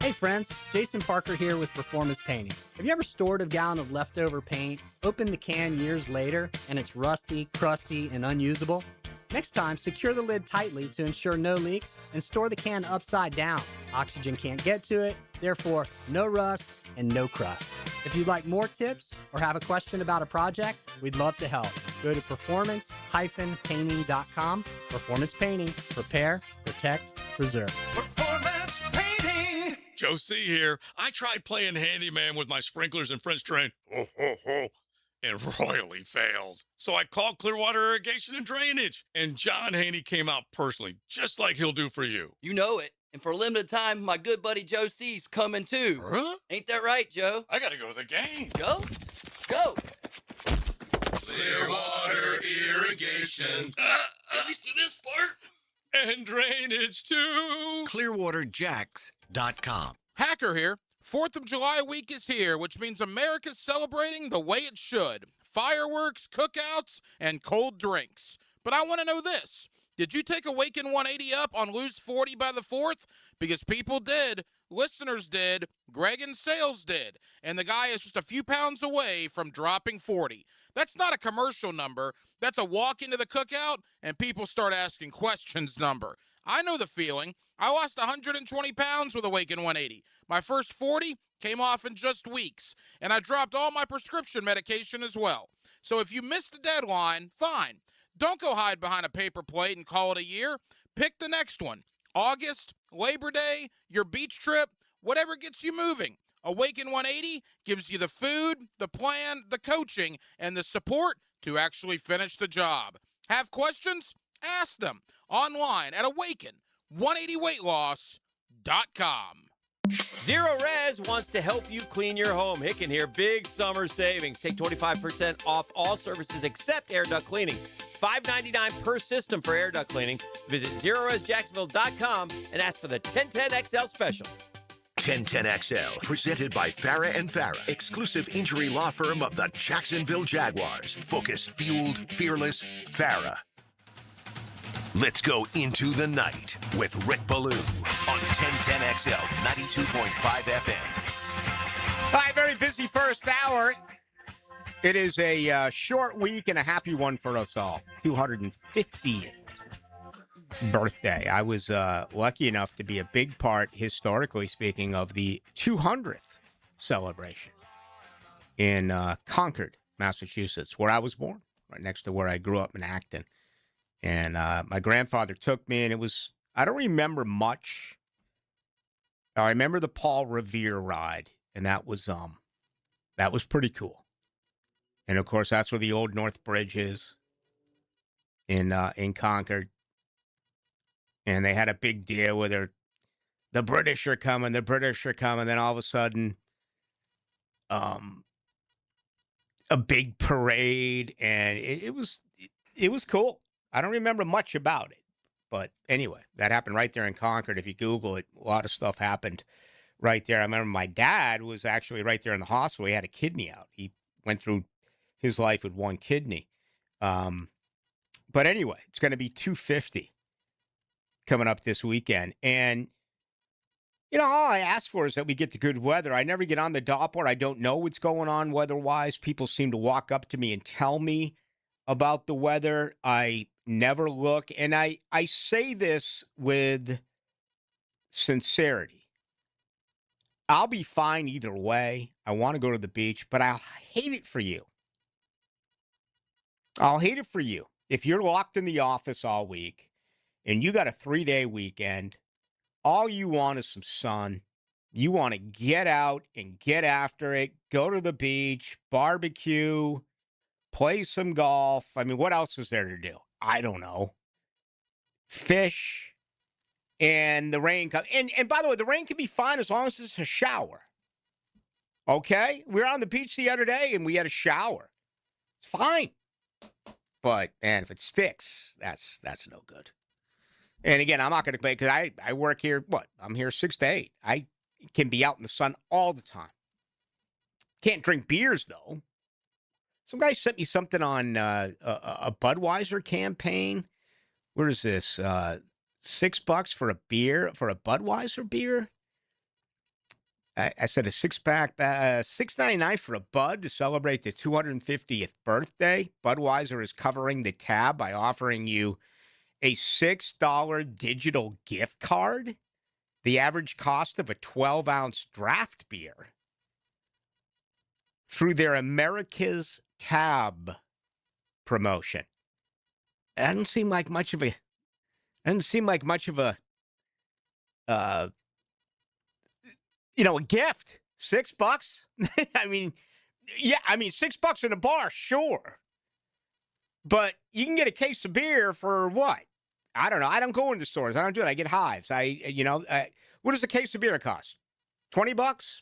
Hey friends, Jason Parker here with Performance Painting. Have you ever stored a gallon of leftover paint, opened the can years later, and it's rusty, crusty, and unusable? Next time, secure the lid tightly to ensure no leaks and store the can upside down. Oxygen can't get to it, therefore no rust and no crust. If you'd like more tips or have a question about a project, we'd love to help. Go to performance-painting.com. Performance Painting. Repair, protect, preserve. Performance Painting! Joe C. here. I tried playing handyman with my sprinklers and French drain. And royally failed. So I called Clearwater Irrigation and Drainage, and John Haney came out personally, just like he'll do for you. You know it. And for a limited time, my good buddy Joe C's coming too. Huh? Ain't that right, Joe? I gotta go to the game. Joe? Go! Clearwater Irrigation. At least do this part. And drainage too. ClearwaterJacks.com. Hacker here. 4th of July week is here, which means America's celebrating the way it should. Fireworks, cookouts, and cold drinks. But I want to know this. Did you take Awaken 180 up on Lose 40 by the 4th? Because people did. Listeners did. Greg and Sales did. And the guy is just a few pounds away from dropping 40. That's not a commercial number. That's a walk into the cookout and people start asking questions number. I know the feeling. I lost 120 pounds with Awaken 180. My first 40 came off in just weeks, and I dropped all my prescription medication as well. So if you missed the deadline, fine. Don't go hide behind a paper plate and call it a year. Pick the next one. August, Labor Day, your beach trip, whatever gets you moving. Awaken 180 gives you the food, the plan, the coaching, and the support to actually finish the job. Have questions? Ask them online at Awaken180weightloss.com. Zero Res wants to help you clean your home. Hicken here, big summer savings. Take 25% off all services except air duct cleaning. $5.99 per system for air duct cleaning. Visit ZeroResJacksonville.com and ask for the 1010XL special. 1010XL, presented by Farah and Farah, exclusive injury law firm of the Jacksonville Jaguars. Focused, fueled, fearless, Farah. Let's go into the night with Rick Ballou on 1010XL 92.5 FM. Hi, very busy first hour. It is a short week and a happy one for us all. 250th birthday. I was lucky enough to be a big part, historically speaking, of the 200th celebration in Concord, Massachusetts, where I was born, right next to where I grew up in Acton. And my grandfather took me, and it was, I don't remember much. I remember the Paul Revere ride, and that was pretty cool. And, of course, that's where the Old North Bridge is in Concord. And they had a big deal where the British are coming, Then all of a sudden, a big parade, and it was cool. I don't remember much about it, But anyway, that happened right there in Concord. If you Google it, a lot of stuff happened right there. I remember my dad was actually right there in the hospital. He had a kidney out. He went through his life with one kidney. But anyway, it's going to be 250 coming up this weekend. And, all I ask for is that we get the good weather. I never get on the Doppler. I don't know what's going on weather-wise. People seem to walk up to me and tell me about the weather. I never look. And I say this with sincerity. I'll be fine either way. I want to go to the beach, but I'll hate it for you. I'll hate it for you. If you're locked in the office all week and you got a 3-day weekend, all you want is some sun. You want to get out and get after it, go to the beach, barbecue, play some golf. I mean, what else is there to do? I don't know. Fish. And the rain comes. And by the way, the rain can be fine as long as it's a shower. Okay? We were on the beach the other day and we had a shower. It's fine. But, man, if it sticks, that's no good. And again, I'm not going to play because I work here, I'm here 6 to 8. I can be out in the sun all the time. Can't drink beers, though. Some guy sent me something on a Budweiser campaign. Where is this? $6 for a beer, for a Budweiser beer? I said a 6-pack, $6.99 for a Bud to celebrate the 250th birthday. Budweiser is covering the tab by offering you a $6 digital gift card, the average cost of a 12-ounce draft beer, through their America's Tab promotion. It doesn't seem like much of a a gift. $6? I mean, $6 in a bar, sure. But you can get a case of beer for what? I don't know. I don't go into stores. I don't do it. I get hives. What does a case of beer cost? $20?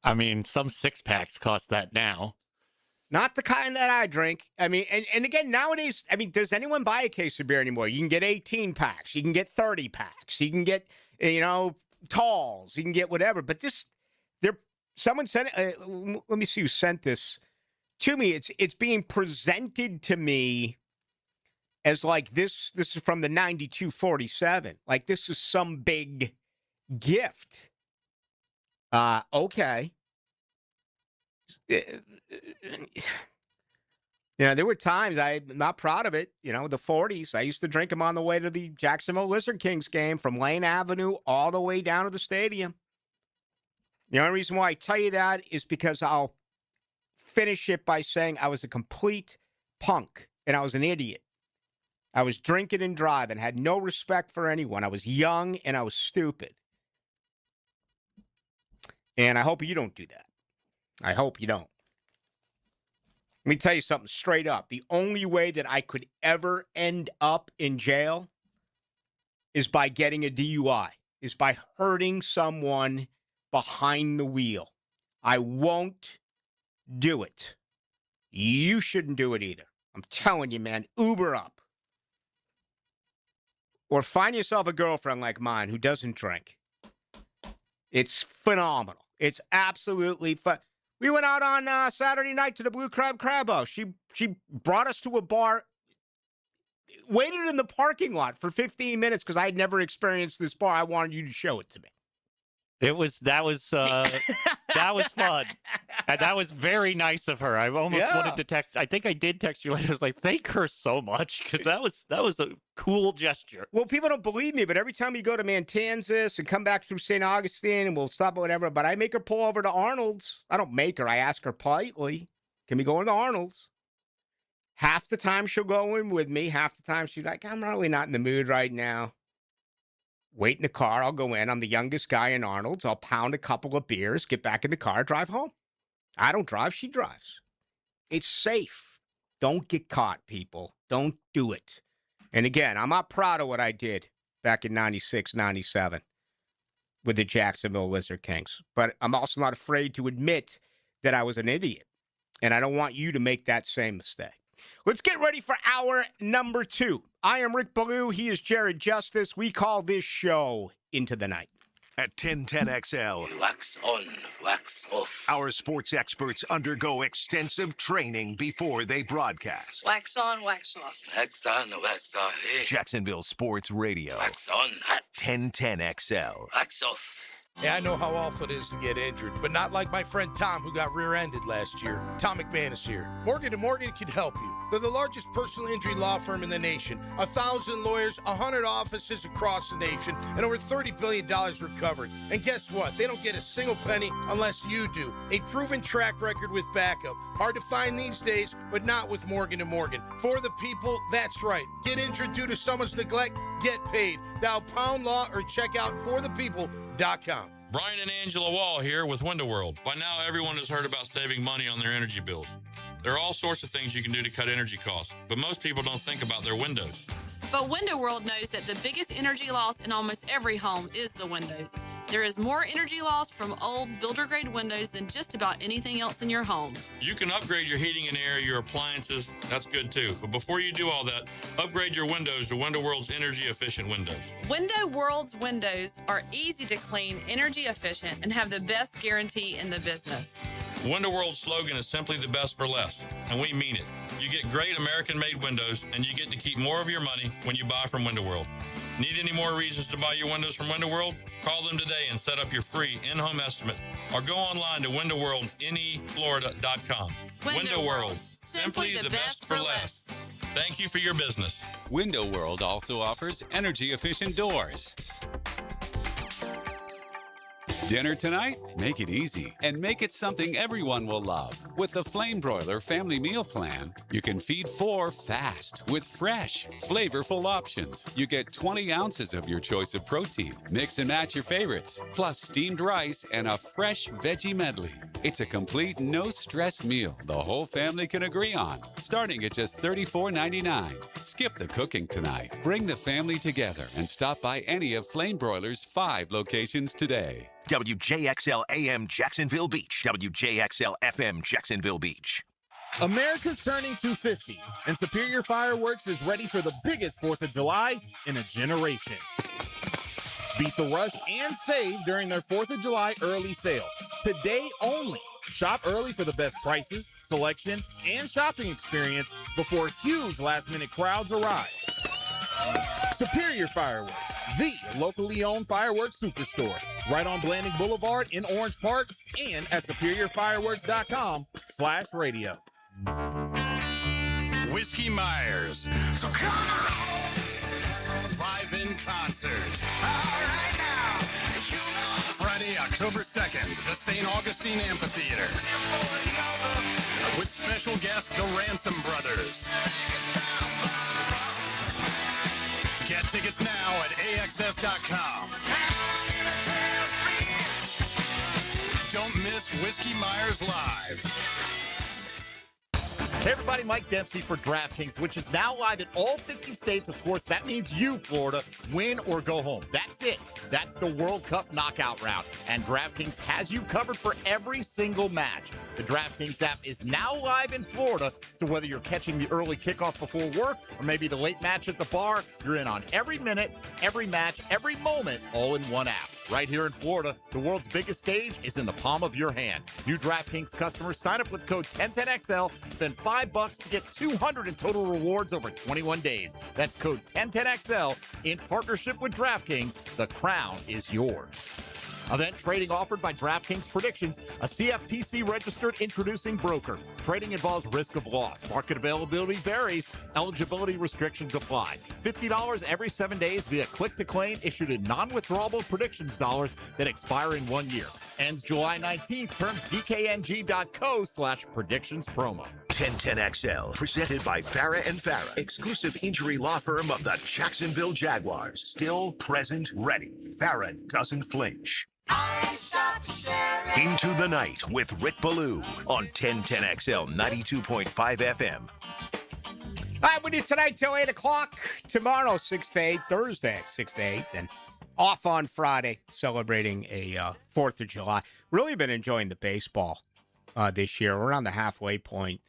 I mean, some 6-packs cost that now. Not the kind that I drink. I mean, and again, nowadays, does anyone buy a case of beer anymore? You can get 18 packs. You can get 30 packs. You can get, talls. You can get whatever. But someone sent it. Let me see who sent this to me. It's being presented to me as like this is from the 9247. Like this is some big gift. Okay. There were times I'm not proud of it. The 40s, I used to drink them on the way to the Jacksonville Lizard Kings game from Lane Avenue all the way down to the stadium. The only reason why I tell you that is because I'll finish it by saying I was a complete punk and I was an idiot. I was drinking and driving, had no respect for anyone. I was young and I was stupid. And I hope you don't do that. I hope you don't. Let me tell you something straight up. The only way that I could ever end up in jail is by getting a DUI, is by hurting someone behind the wheel. I won't do it. You shouldn't do it either. I'm telling you, man, Uber up. Or find yourself a girlfriend like mine who doesn't drink. It's phenomenal. It's absolutely fun. We went out on Saturday night to the Blue Crab House. She brought us to a bar, waited in the parking lot for 15 minutes because I had never experienced this bar. I wanted you to show it to me. That was fun. And that was very nice of her. I almost wanted to text. I think I did text you later. I was like, thank her so much because that was a cool gesture. Well, people don't believe me, but every time we go to Matanzas and come back through St. Augustine and we'll stop at whatever, but I make her pull over to Arnold's. I don't make her. I ask her politely, can we go into Arnold's? Half the time she'll go in with me. Half the time she's like, I'm really not in the mood right now. Wait in the car. I'll go in. I'm the youngest guy in Arnold's. I'll pound a couple of beers, get back in the car, drive home. I don't drive. She drives. It's safe. Don't get caught, people. Don't do it. And again, I'm not proud of what I did back in 96, 97 with the Jacksonville Lizard Kings. But I'm also not afraid to admit that I was an idiot. And I don't want you to make that same mistake. Let's get ready for hour number 2 I am Rick Ballou. He is Jared Justice. We call this show Into the Night. At 1010XL, Wax on, wax off. our sports experts undergo extensive training before they broadcast. Wax on, wax off. Wax on, wax off. Hey. Jacksonville Sports Radio. Wax on, hot. 1010XL. Wax off. Yeah, I know how awful it is to get injured, but not like my friend Tom who got rear-ended last year. Tom McManus here. Morgan & Morgan can help you. They're the largest personal injury law firm in the nation. 1,000 lawyers, 100 offices across the nation, and over $30 billion recovered. And guess what? They don't get a single penny unless you do. A proven track record with backup. Hard to find these days, but not with Morgan & Morgan. For the people, that's right. Get injured due to someone's neglect, get paid. Dial Pound Law or check out forthepeople.com. Brian and Angela Wall here with Window World. By now, everyone has heard about saving money on their energy bills. There are all sorts of things you can do to cut energy costs, but most people don't think about their windows. But Window World knows that the biggest energy loss in almost every home is the windows. There is more energy loss from old builder-grade windows than just about anything else in your home. You can upgrade your heating and air, your appliances. That's good too. But before you do all that, upgrade your windows to Window World's energy-efficient windows. Window World's windows are easy to clean, energy efficient, and have the best guarantee in the business. Window World's slogan is simply the best for less, and we mean it. You get great American-made windows, and you get to keep more of your money when you buy from Window World. Need any more reasons to buy your windows from Window World? Call them today and set up your free in-home estimate, or go online to windowworldneflorida.com. Window World, simply the best for less. Thank you for your business. Window World also offers energy-efficient doors. Dinner tonight? Make it easy and make it something everyone will love. With the Flame Broiler Family Meal Plan, you can feed 4 fast with fresh, flavorful options. You get 20 ounces of your choice of protein. Mix and match your favorites, plus steamed rice and a fresh veggie medley. It's a complete no-stress meal the whole family can agree on, starting at just $34.99. Skip the cooking tonight. Bring the family together and stop by any of Flame Broiler's 5 locations today. WJXL AM Jacksonville Beach. WJXL FM Jacksonville Beach. America's turning 250, and Superior Fireworks is ready for the biggest 4th of July in a generation. Beat the rush and save during their 4th of July early sale. Today only. Shop early for the best prices, selection, and shopping experience before huge last-minute crowds arrive. Superior Fireworks, the locally owned fireworks superstore, right on Blanding Boulevard in Orange Park and at superiorfireworks.com/radio. Whiskey Myers. So come on. Live in concert. All right now. You know. Friday, October 2nd, the St. Augustine Amphitheater. With special guest, the Ransom Brothers. Get tickets now at AXS.com. Don't miss Whiskey Myers Live. Hey everybody, Mike Dempsey for DraftKings, which is now live in all 50 states. Of course, that means you, Florida, win or go home. That's it. That's the World Cup knockout round. And DraftKings has you covered for every single match. The DraftKings app is now live in Florida, so whether you're catching the early kickoff before work or maybe the late match at the bar, you're in on every minute, every match, every moment, all in one app. Right here in Florida, the world's biggest stage is in the palm of your hand. New DraftKings customers sign up with code 1010XL, spend $5 to get $200 in total rewards over 21 days. That's code 1010XL in partnership with DraftKings. The crown is yours. Event trading offered by DraftKings Predictions, a CFTC registered introducing broker. Trading involves risk of loss. Market availability varies. Eligibility restrictions apply. $50 every 7 days via click to claim issued in non-withdrawable predictions dollars that expire in 1 year. Ends July 19th. Terms dkng.co/predictions promo. 1010XL, presented by Farah and Farah, exclusive injury law firm of the Jacksonville Jaguars. Still, present, ready. Farah doesn't flinch. Into the Night with Rick Ballou on 1010XL 92.5 FM. All right, we do tonight till 8 o'clock. Tomorrow, 6 to 8. Thursday, 6 to 8. Then off on Friday, celebrating a 4th of July. Really been enjoying the baseball this year. We're on the halfway point.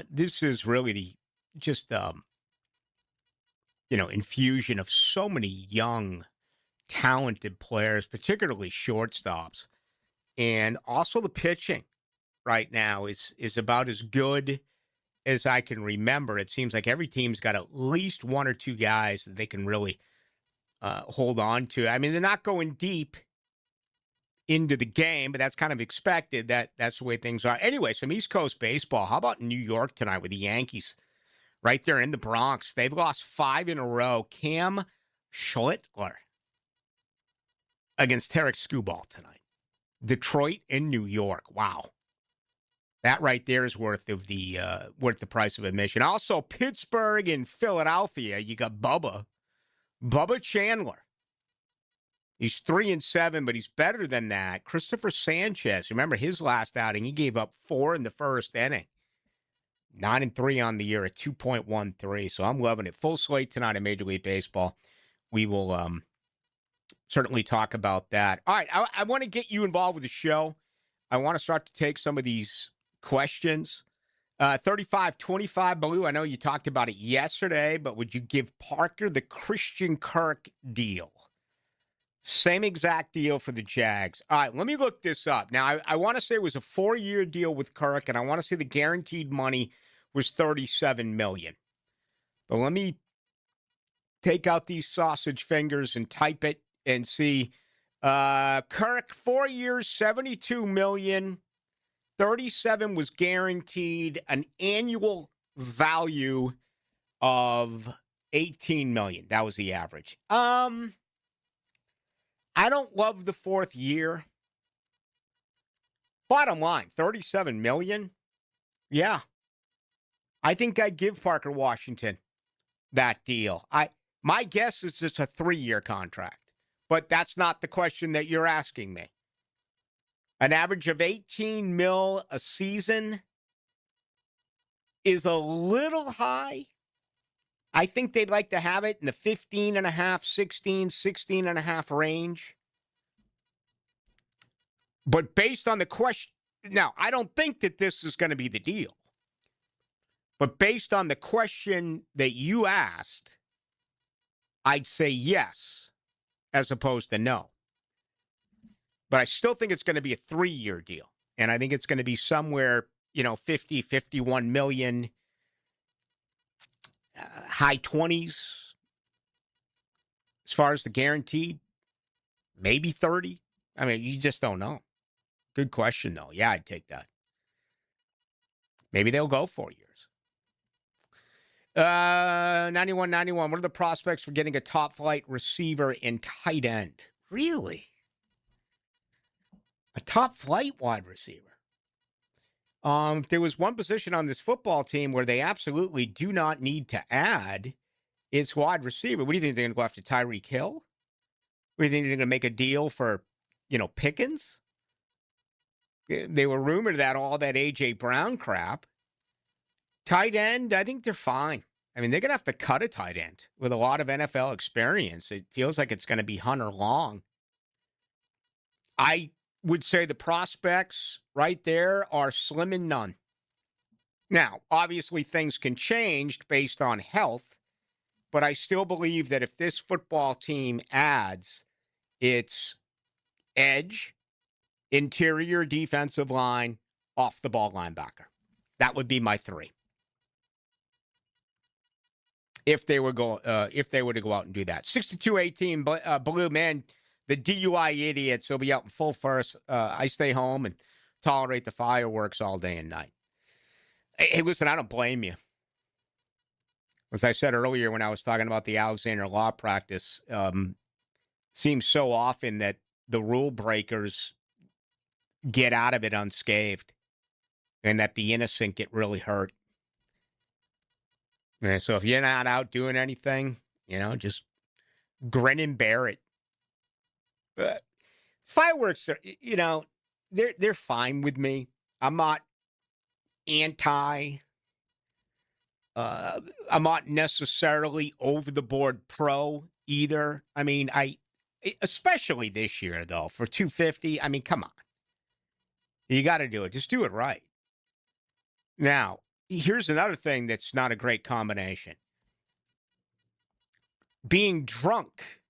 This is really infusion of so many young, talented players, particularly shortstops. And also the pitching right now is about as good as I can remember. It seems like every team's got at least one or two guys that they can really hold on to. I mean, they're not going deep into the game, but that's kind of expected. That's the way things are. Anyway, some East Coast baseball. How about New York tonight with the Yankees right there in the Bronx? They've lost 5 in a row. Cam Schlittler against Tarek Skubal tonight. Detroit and New York. Wow. That right there is worth the price of admission. Also, Pittsburgh and Philadelphia. You got Bubba Chandler. He's 3-7, but he's better than that. Christopher Sanchez. Remember his last outing? He gave up 4 in the first inning. 9-3 on the year at 2.13. So I'm loving it. Full slate tonight in Major League Baseball. We will certainly talk about that. All right, I want to get you involved with the show. I want to start to take some of these questions. 35-25, Ballou, I know you talked about it yesterday, but would you give Parker the Christian Kirk deal? Same exact deal for the Jags. All right, let me look this up. Now, I want to say it was a 4-year deal with Kirk, and I want to say the guaranteed money was $37 million. But let me take out these sausage fingers and type it and see. Kirk, 4 years, $72 million. 37 was guaranteed, an annual value of $18 million. That was the average. I don't love the 4th year. Bottom line, $37 million. Yeah. I think I'd give Parker Washington that deal. My guess is it's a 3-year contract, but that's not the question that you're asking me. An average of 18 mil a season is a little high. I think they'd like to have it in the 15.5, 16 and a half range. But based on the question, now, I don't think that this is going to be the deal. But based on the question that you asked, I'd say yes, as opposed to no. But I still think it's going to be a 3-year deal. And I think it's going to be somewhere, 50, 51 million, high 20s. As far as the guaranteed, maybe 30. I mean, you just don't know. Good question, though. Yeah, I'd take that. Maybe they'll go 4 years. 91. What are the prospects for getting a top flight receiver and tight end? Really? A top flight wide receiver. There was one position on this football team where they absolutely do not need to add. It's wide receiver. What do you think they're going to go after Tyreek Hill? What do you think they're going to make a deal for, Pickens? They were rumored that all that A.J. Brown crap. Tight end, I think they're fine. I mean, they're going to have to cut a tight end with a lot of NFL experience. It feels like it's going to be Hunter Long. I would say the prospects right there are slim and none. Now, obviously, things can change based on health, but I still believe that if this football team adds its edge, interior defensive line, off the ball linebacker, that would be my 3. If they were to go out and do that. 62-18, Ballou, man, the DUI idiots will be out in full force. I stay home and tolerate the fireworks all day and night. Hey, listen, I don't blame you. As I said earlier when I was talking about the Alexander Law practice, seems so often that the rule breakers get out of it unscathed and that the innocent get really hurt. And so if you're not out doing anything, just grin and bear it. But fireworks are, they're fine with me. I'm not anti. I'm not necessarily over the board pro either. I mean, especially this year though, for 250. I mean, come on, you got to do it. Just do it right. Now, here's another thing that's not a great combination. being drunk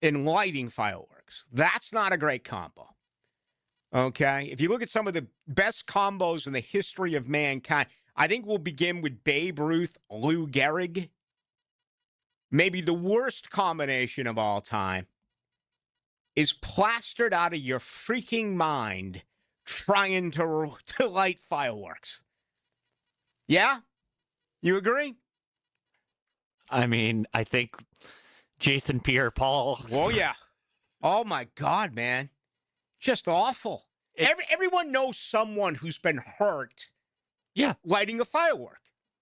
and lighting fireworks. That's not a great combo. Okay? If you look at some of the best combos in the history of mankind, I think we'll begin with Babe Ruth, Lou Gehrig. Maybe the worst combination of all time is plastered out of your freaking mind trying to light fireworks. Yeah? You agree? I mean, I think Jason Pierre-Paul. Oh, yeah. Oh, my God, man. Just awful. Everyone knows someone who's been hurt lighting a firework.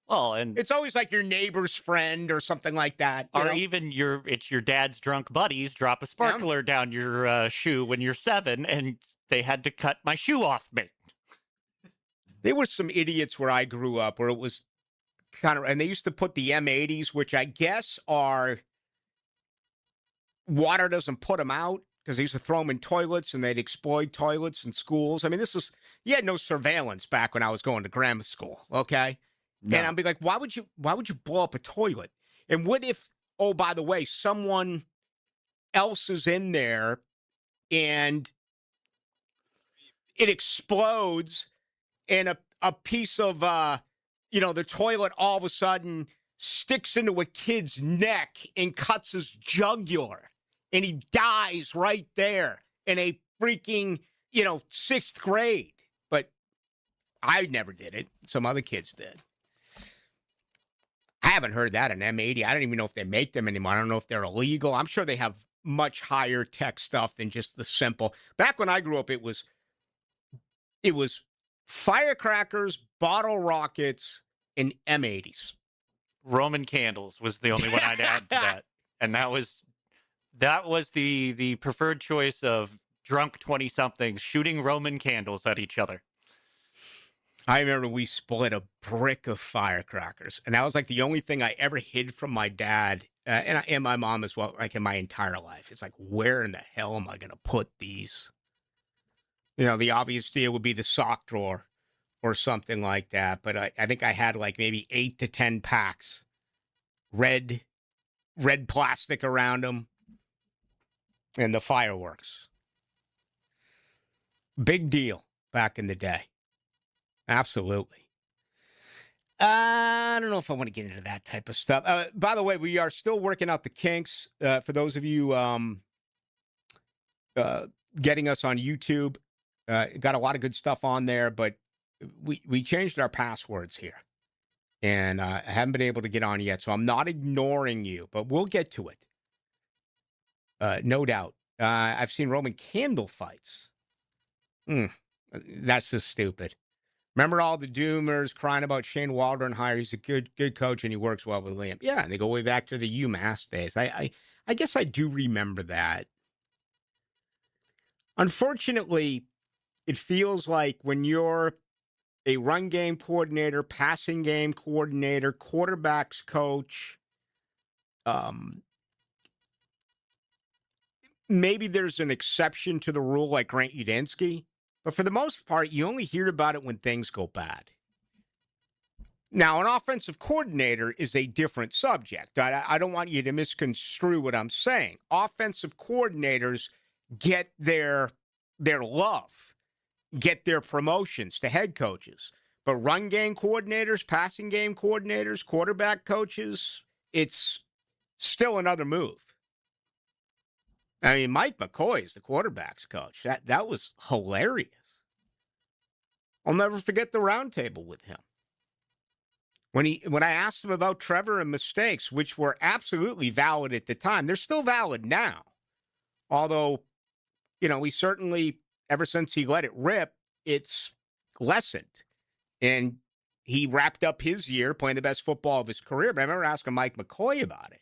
Well, and it's always like your neighbor's friend or something like that. Or even it's your dad's drunk buddies drop a sparkler down your shoe when you're 7, and they had to cut my shoe off me. There were some idiots where I grew up where it was kind of, and they used to put the M80s, which I guess are water doesn't put them out because they used to throw them in toilets and they'd exploit toilets in schools. I mean, you had no surveillance back when I was going to grammar school. Okay. No. And I'd be like, why would you blow up a toilet? And what if, oh, by the way, someone else is in there and it explodes and a piece of, the toilet all of a sudden sticks into a kid's neck and cuts his jugular and he dies right there in a freaking, 6th grade. But I never did it. Some other kids did. I haven't heard that in M80. I don't even know if they make them anymore. I don't know if they're illegal. I'm sure they have much higher tech stuff than just the simple. Back when I grew up, it was firecrackers, bottle rockets, and M80s. Roman candles was the only one I'd add to that. And that was the preferred choice of drunk 20-somethings shooting Roman candles at each other. I remember we split a brick of firecrackers, and that was like the only thing I ever hid from my dad and my mom as well, like in my entire life. It's like, where in the hell am I going to put these? The obvious deal would be the sock drawer or something like that. But I think I had like maybe 8 to 10 packs, red plastic around them, and the fireworks. Big deal back in the day. Absolutely. I don't know if I want to get into that type of stuff. By the way, we are still working out the kinks. For those of you getting us on YouTube, got a lot of good stuff on there, but we changed our passwords here. And I haven't been able to get on yet, so I'm not ignoring you, but we'll get to it. No doubt. I've seen Roman candle fights. That's just stupid. Remember all the doomers crying about Shane Waldron hire? He's a good coach and he works well with Liam. Yeah, and they go way back to the UMass days. I guess I do remember that. Unfortunately, it feels like when you're a run game coordinator, passing game coordinator, quarterbacks coach, maybe there's an exception to the rule like Grant Udinski. But for the most part, you only hear about it when things go bad. Now, an offensive coordinator is a different subject. I don't want you to misconstrue what I'm saying. Offensive coordinators get their love, get their promotions to head coaches. But run game coordinators, passing game coordinators, quarterback coaches, it's still another move. I mean, Mike McCoy is the quarterback's coach. That was hilarious. I'll never forget the roundtable with him. When I asked him about Trevor and mistakes, which were absolutely valid at the time, they're still valid now. Although, he certainly, ever since he let it rip, it's lessened. And he wrapped up his year playing the best football of his career. But I remember asking Mike McCoy about it.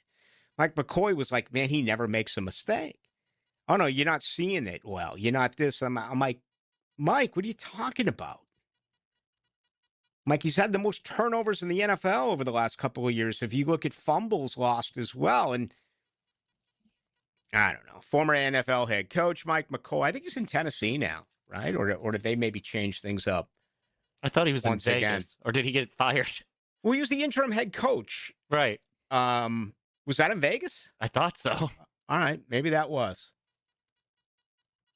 Mike McCoy was like, man, he never makes a mistake. Oh, no, you're not seeing it well. You're not this. I'm like, Mike, what are you talking about? Mike, he's had the most turnovers in the NFL over the last couple of years. If you look at fumbles lost as well. And I don't know, former NFL head coach Mike McCoy, I think he's in Tennessee now, right? Or did they maybe change things up? I thought he was in Vegas. Or did he get fired? Well, he was the interim head coach. Right. Was that in Vegas? I thought so. All right, maybe that was.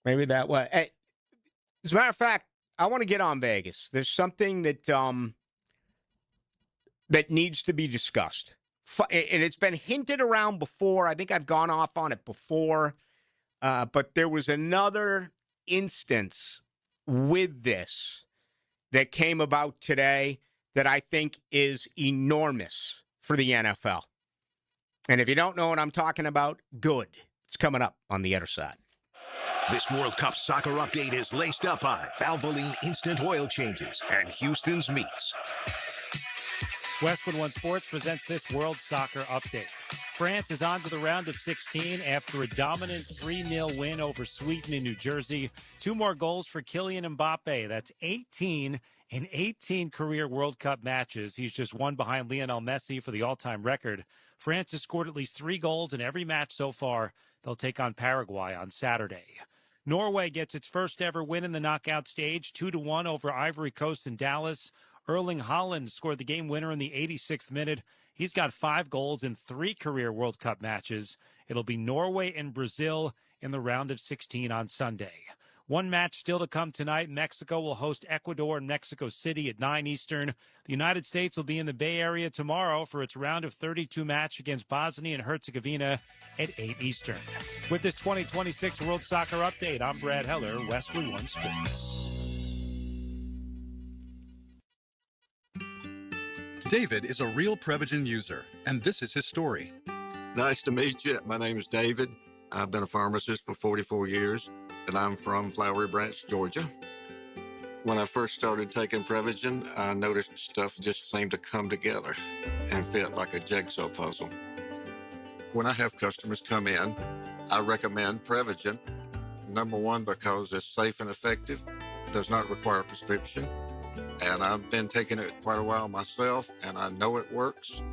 Maybe that was. Hey, as a matter of fact, I want to get on Vegas. There's something that that needs to be discussed. And it's been hinted around before. I think I've gone off on it before. But there was another instance with this that came about today that I think is enormous for the NFL. And if you don't know what I'm talking about, good. It's coming up on the other side. This World Cup soccer update is laced up by Valvoline Instant Oil Changes and Houston's Meats. Westwood One Sports presents this World Soccer update. France is on to the round of 16 after a dominant 3-0 win over Sweden in New Jersey. 2 more goals for Kylian Mbappe. That's 18 in 18 career World Cup matches. He's just one behind Lionel Messi for the all-time record. France has scored at least 3 goals in every match so far. They'll take on Paraguay on Saturday. Norway gets its first ever win in the knockout stage, 2-1 over Ivory Coast in Dallas. Erling Haaland scored the game winner in the 86th minute. He's got 5 goals in 3 career World Cup matches. It'll be Norway and Brazil in the round of 16 on Sunday. One match still to come tonight. Mexico will host Ecuador in Mexico City at 9 Eastern. The United States will be in the Bay Area tomorrow for its round of 32 match against Bosnia and Herzegovina at 8 Eastern. With this 2026 World Soccer Update, I'm Brad Heller, Westwood One Sports. David is a real Prevagen user, and this is his story. Nice to meet you. My name is David. I've been a pharmacist for 44 years, and I'm from Flowery Branch, Georgia. When I first started taking Prevagen, I noticed stuff just seemed to come together and fit like a jigsaw puzzle. When I have customers come in, I recommend Prevagen. Number one, because it's safe and effective, does not require a prescription. And I've been taking it quite a while myself, and I know it works.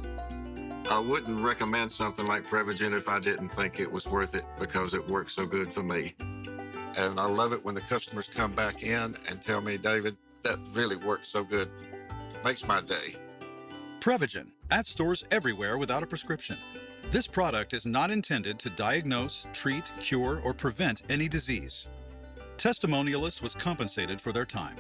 I wouldn't recommend something like Prevagen if I didn't think it was worth it because it works so good for me. And I love it when the customers come back in and tell me, David, that really works so good. Makes my day. Prevagen, at stores everywhere without a prescription. This product is not intended to diagnose, treat, cure, or prevent any disease. Testimonialist was compensated for their time.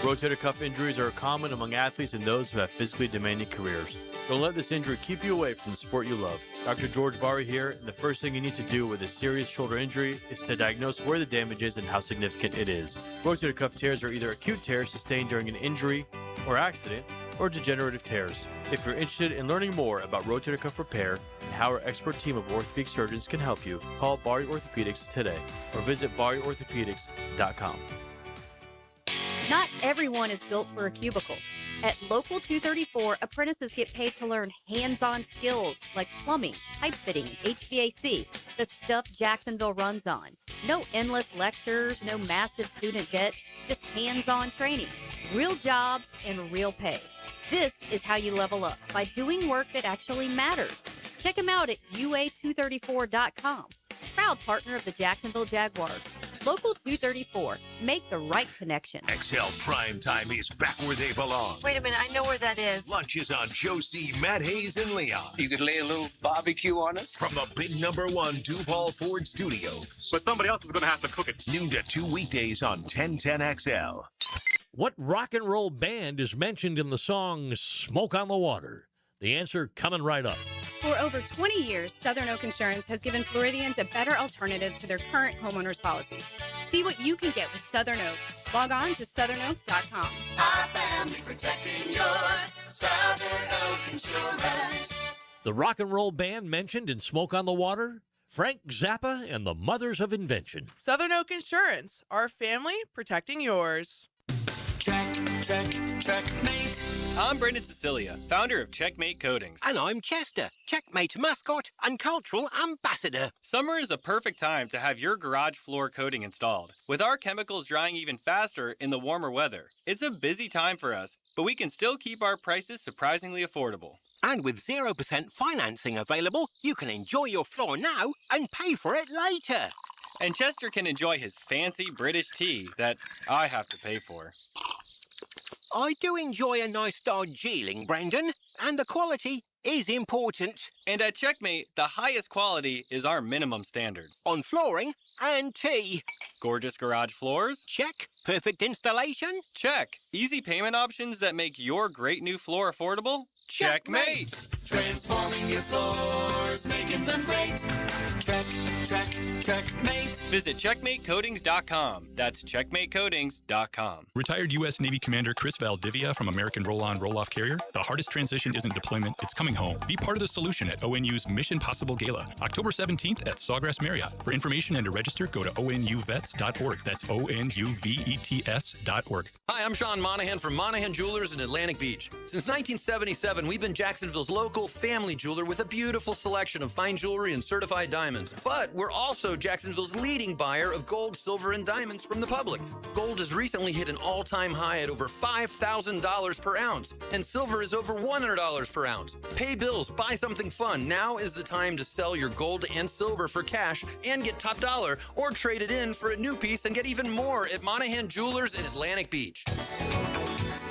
Rotator cuff injuries are common among athletes and those who have physically demanding careers. Don't let this injury keep you away from the sport you love. Dr. George Barry here, and the first thing you need to do with a serious shoulder injury is to diagnose where the damage is and how significant it is. Rotator cuff tears are either acute tears sustained during an injury or accident, or degenerative tears. If you're interested in learning more about rotator cuff repair and how our expert team of orthopedic surgeons can help you, call Barry Orthopedics today or visit barryorthopedics.com. Not everyone is built for a cubicle. At Local 234, apprentices get paid to learn hands-on skills like plumbing, pipe fitting, HVAC, the stuff Jacksonville runs on. No endless lectures, no massive student debt, just hands-on training, real jobs, and real pay. This is how you level up, by doing work that actually matters. Check them out at UA234.com. Proud partner of the Jacksonville Jaguars. Local 234. Make the right connection. XL Prime Time is back where they belong. Wait a minute, I know where that is. Lunch is on Josie, Matt Hayes, and Leon. You could lay a little barbecue on us? From the big #1 Duval Ford Studios. But somebody else is going to have to cook it. Noon to 2 weekdays on 1010XL. What rock and roll band is mentioned in the song Smoke on the Water? The answer coming right up. For over 20 years, Southern Oak Insurance has given Floridians a better alternative to their current homeowners policy. See what you can get with Southern Oak. Log on to southernoak.com. Our family protecting yours. Southern Oak Insurance. The rock and roll band mentioned in Smoke on the Water? Frank Zappa and the Mothers of Invention. Southern Oak Insurance. Our family protecting yours. Checkmate. I'm Brendan Cecilia, founder of Checkmate Coatings. And I'm Chester, Checkmate mascot and cultural ambassador. Summer is a perfect time to have your garage floor coating installed. With our chemicals drying even faster in the warmer weather, it's a busy time for us, but we can still keep our prices surprisingly affordable. And with 0% financing available, you can enjoy your floor now and pay for it later. And Chester can enjoy his fancy British tea that I have to pay for. I do enjoy a nice Darjeeling, Brendan. and the quality is important. And at Checkmate, the highest quality is our minimum standard. On flooring and tea. Gorgeous garage floors? Check. Perfect installation? Check. Easy payment options that make your great new floor affordable? Checkmate! Transforming your floors, making them great. Checkmate. Visit checkmatecoatings.com. That's checkmatecoatings.com. Retired U.S. Navy Commander Chris Valdivia from American Roll-On Roll-Off Carrier. The hardest transition isn't deployment, it's coming home. Be part of the solution at ONU's Mission Possible Gala, October 17th at Sawgrass Marriott. For information and to register, go to onuvets.org. That's onuvets.org. Hi, I'm Sean Monahan from Monahan Jewelers in Atlantic Beach. Since 1977, we've been Jacksonville's local family jeweler with a beautiful selection of fine jewelry and certified diamonds. But we're also Jacksonville's leading buyer of gold, silver, and diamonds from the public. Gold has recently hit an all-time high at over $5,000 per ounce, and silver is over $100 per ounce. Pay bills, buy something fun. Now is the time to sell your gold and silver for cash and get top dollar, or trade it in for a new piece and get even more at Monahan Jewelers in Atlantic Beach.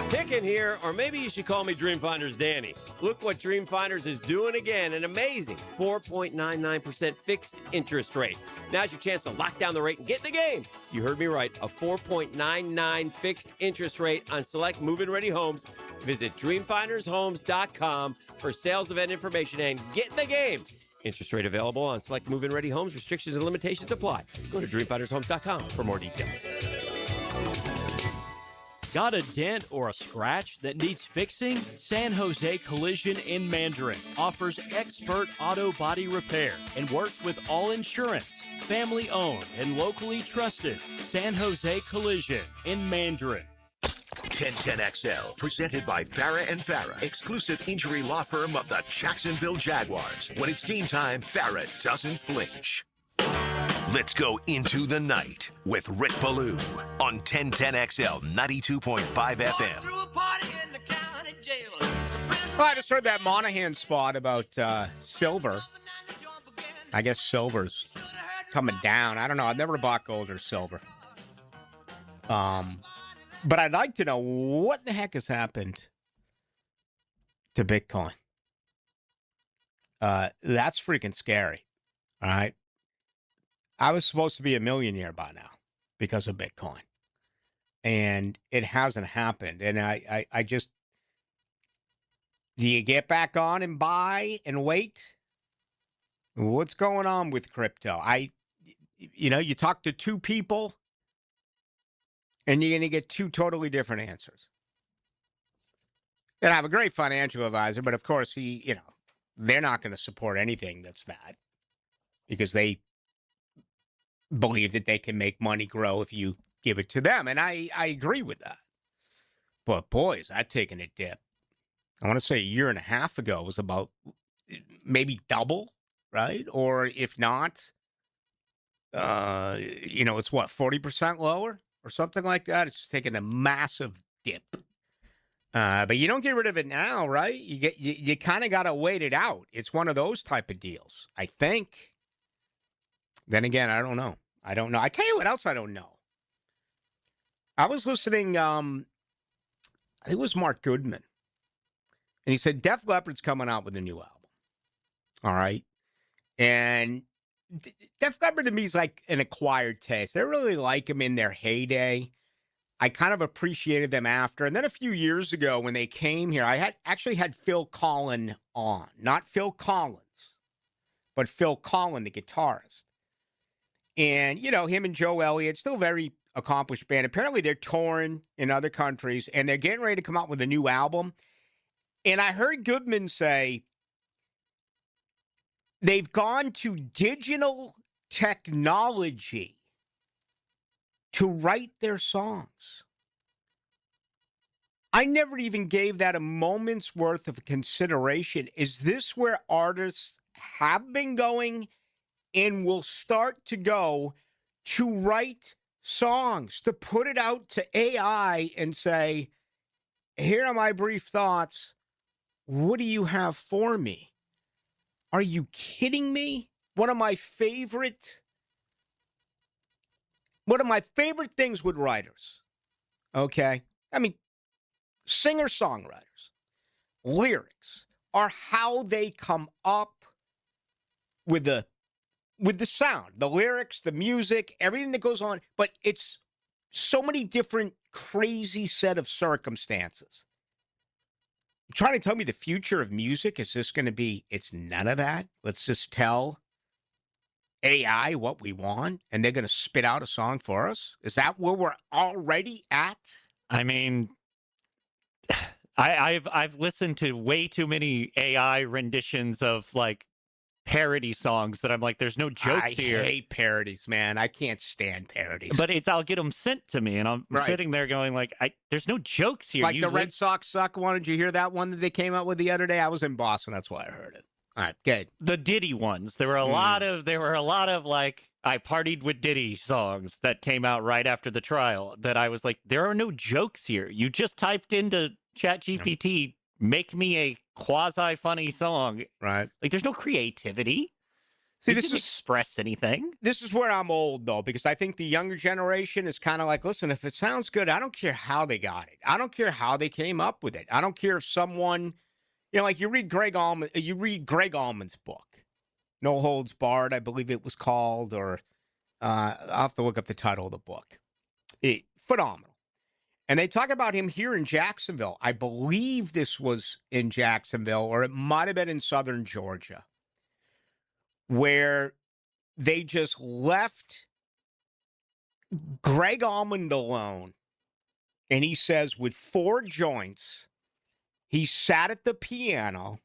Kicking here, or maybe you should call me Dreamfinders Danny. Look what Dreamfinders is doing again, an amazing 4.99% fixed interest rate. Now's your chance to lock down the rate and get in the game. You heard me right, a 4.99 fixed interest rate on select move-in ready homes. Visit dreamfindershomes.com for sales event information and get in the game. Interest rate available on select move-in ready homes. Restrictions and limitations apply. Go to dreamfindershomes.com for more details. Got a dent or a scratch that needs fixing? San Jose Collision in Mandarin offers expert auto body repair and works with all insurance. Family owned and locally trusted. San Jose Collision in Mandarin. 1010XL, presented by Farah and Farah, exclusive injury law firm of the Jacksonville Jaguars. When it's game time, Farah doesn't flinch. Let's go into the night with Rick Ballou on 1010XL 92.5 FM. Well, I just heard that Monahan spot about silver. I guess silver's coming down. I don't know. I've never bought gold or silver. But I'd like to know what the heck has happened to Bitcoin. That's freaking scary. All right. I was supposed to be a millionaire by now because of Bitcoin. And it hasn't happened. And I just, do you get back on and buy and wait? What's going on with crypto? You talk to two people and you're going to get two totally different answers. And I have a great financial advisor, but of course they're not going to support anything that's that because they believe that they can make money grow if you give it to them. And I agree with that. But boy, is that taking a dip. I want to say a year and a half ago was about maybe double, right? Or if not, it's what, 40% lower or something like that. It's taking a massive dip. But you don't get rid of it now, right? You kind of got to wait it out. It's one of those type of deals, I think. Then again, I don't know. I tell you what else I don't know. I was listening, I think it was Mark Goodman. And he said Def Leppard's coming out with a new album. All right. And Def Leppard to me is like an acquired taste. I really like them in their heyday. I kind of appreciated them after. And then a few years ago when they came here, I actually had Phil Collin on. Not Phil Collins, but Phil Collin, the guitarist. And, him and Joe Elliott, still very accomplished band. Apparently they're touring in other countries, and they're getting ready to come out with a new album. And I heard Goodman say they've gone to digital technology to write their songs. I never even gave that a moment's worth of consideration. Is this where artists have been going and will start to go to write songs, to put it out to AI and say, here are my brief thoughts. What do you have for me? Are you kidding me? One of my favorite things with writers, okay? I mean, singer-songwriters lyrics are how they come up with the sound, the lyrics, the music, everything that goes on. But it's so many different crazy set of circumstances. You're trying to tell me the future of music is just going to be, it's none of that. Let's just tell AI what we want, and they're going to spit out a song for us? Is that where we're already at? I mean, I've listened to way too many AI renditions of like parody songs that I'm like, there's no jokes here. I hate parodies, man. I can't stand parodies. But I'll get them sent to me, and I'm sitting there going like, there's no jokes here. Like the Red Sox suck one. Did you hear that one that they came out with the other day? I was in Boston. That's why I heard it. All right, good. The Diddy ones. There were a lot of like I partied with Diddy songs that came out right after the trial that I was like, there are no jokes here. You just typed into ChatGPT, make me a quasi funny song. Right. Like there's no creativity. See, You this didn't is express anything. This is where I'm old though, because I think the younger generation is kind of like, listen, if it sounds good, I don't care how they got it. I don't care how they came up with it. I don't care if someone, like you read Greg Allman's book, No Holds Barred, I believe it was called, or I'll have to look up the title of the book. Phenomenal. And they talk about him here in Jacksonville. I believe this was in Jacksonville, or it might have been in southern Georgia, where they just left Greg Allman alone. And he says with 4 joints, he sat at the piano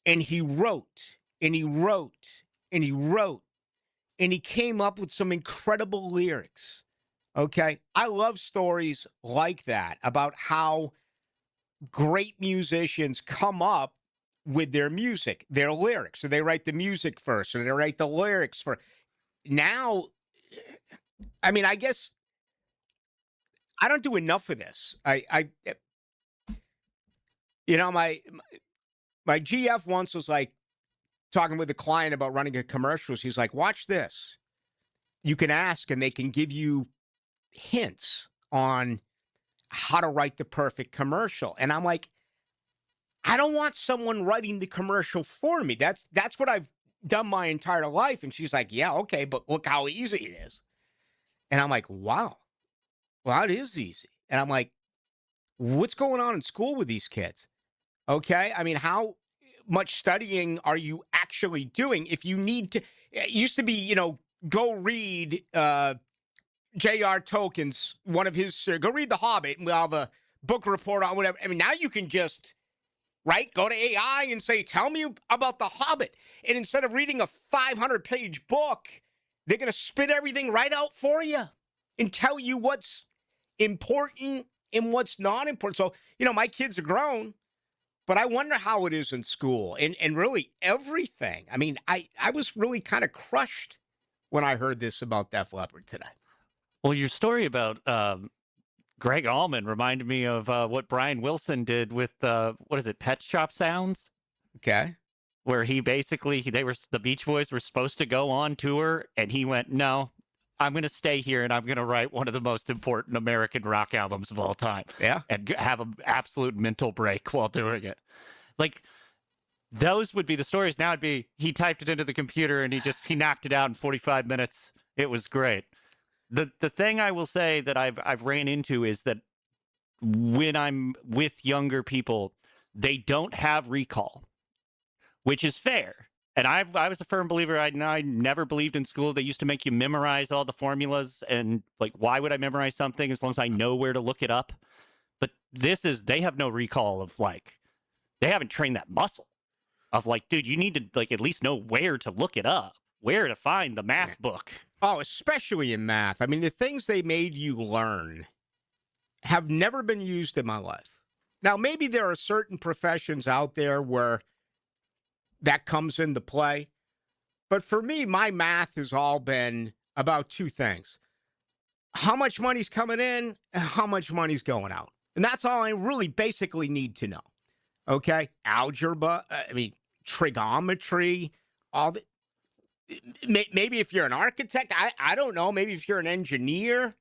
and he wrote and he wrote and he wrote and he came up with some incredible lyrics. Okay. I love stories like that about how great musicians come up with their music, their lyrics. So they write the music first, or they write the lyrics first. Now, I mean, I guess I don't do enough of this. My GF once was like talking with a client about running a commercial. She's like, watch this. You can ask and they can give you hints on how to write the perfect commercial. And I'm like, I don't want someone writing the commercial for me. That's what I've done my entire life. And she's like, yeah, okay, but look how easy it is. And I'm like, wow, well, it is easy. And I'm like, what's going on in school with these kids? Okay. I mean, how much studying are you actually doing? If you need to, it used to be, go read J.R. Tolkien's, one of his, go read The Hobbit, and we'll have a book report on whatever. I mean, now you can just, go to AI and say, tell me about The Hobbit. And instead of reading a 500-page book, they're going to spit everything right out for you and tell you what's important and what's not important. So, my kids are grown, but I wonder how it is in school and really everything. I mean, I was really kind of crushed when I heard this about Def Leppard today. Well, your story about Greg Allman reminded me of what Brian Wilson did with Pet Shop Sounds? Okay. Where he basically, the Beach Boys were supposed to go on tour, and he went, no, I'm going to stay here, and I'm going to write one of the most important American rock albums of all time. Yeah. And have an absolute mental break while doing it. Like, those would be the stories. Now it'd be, he typed it into the computer, and he knocked it out in 45 minutes. It was great. The thing I will say that I've ran into is that when I'm with younger people, they don't have recall, which is fair. And I was a firm believer. I never believed in school. They used to make you memorize all the formulas, and like, why would I memorize something as long as I know where to look it up? But they have no recall of they haven't trained that muscle of dude, you need to at least know where to look it up, where to find the math book. Oh, especially in math. I mean, the things they made you learn have never been used in my life. Now, maybe there are certain professions out there where that comes into play. But for me, my math has all been about 2 things. How much money's coming in and how much money's going out. And that's all I really basically need to know. Okay? Algebra, trigonometry, all the... Maybe if you're an architect, I don't know. Maybe if you're an engineer,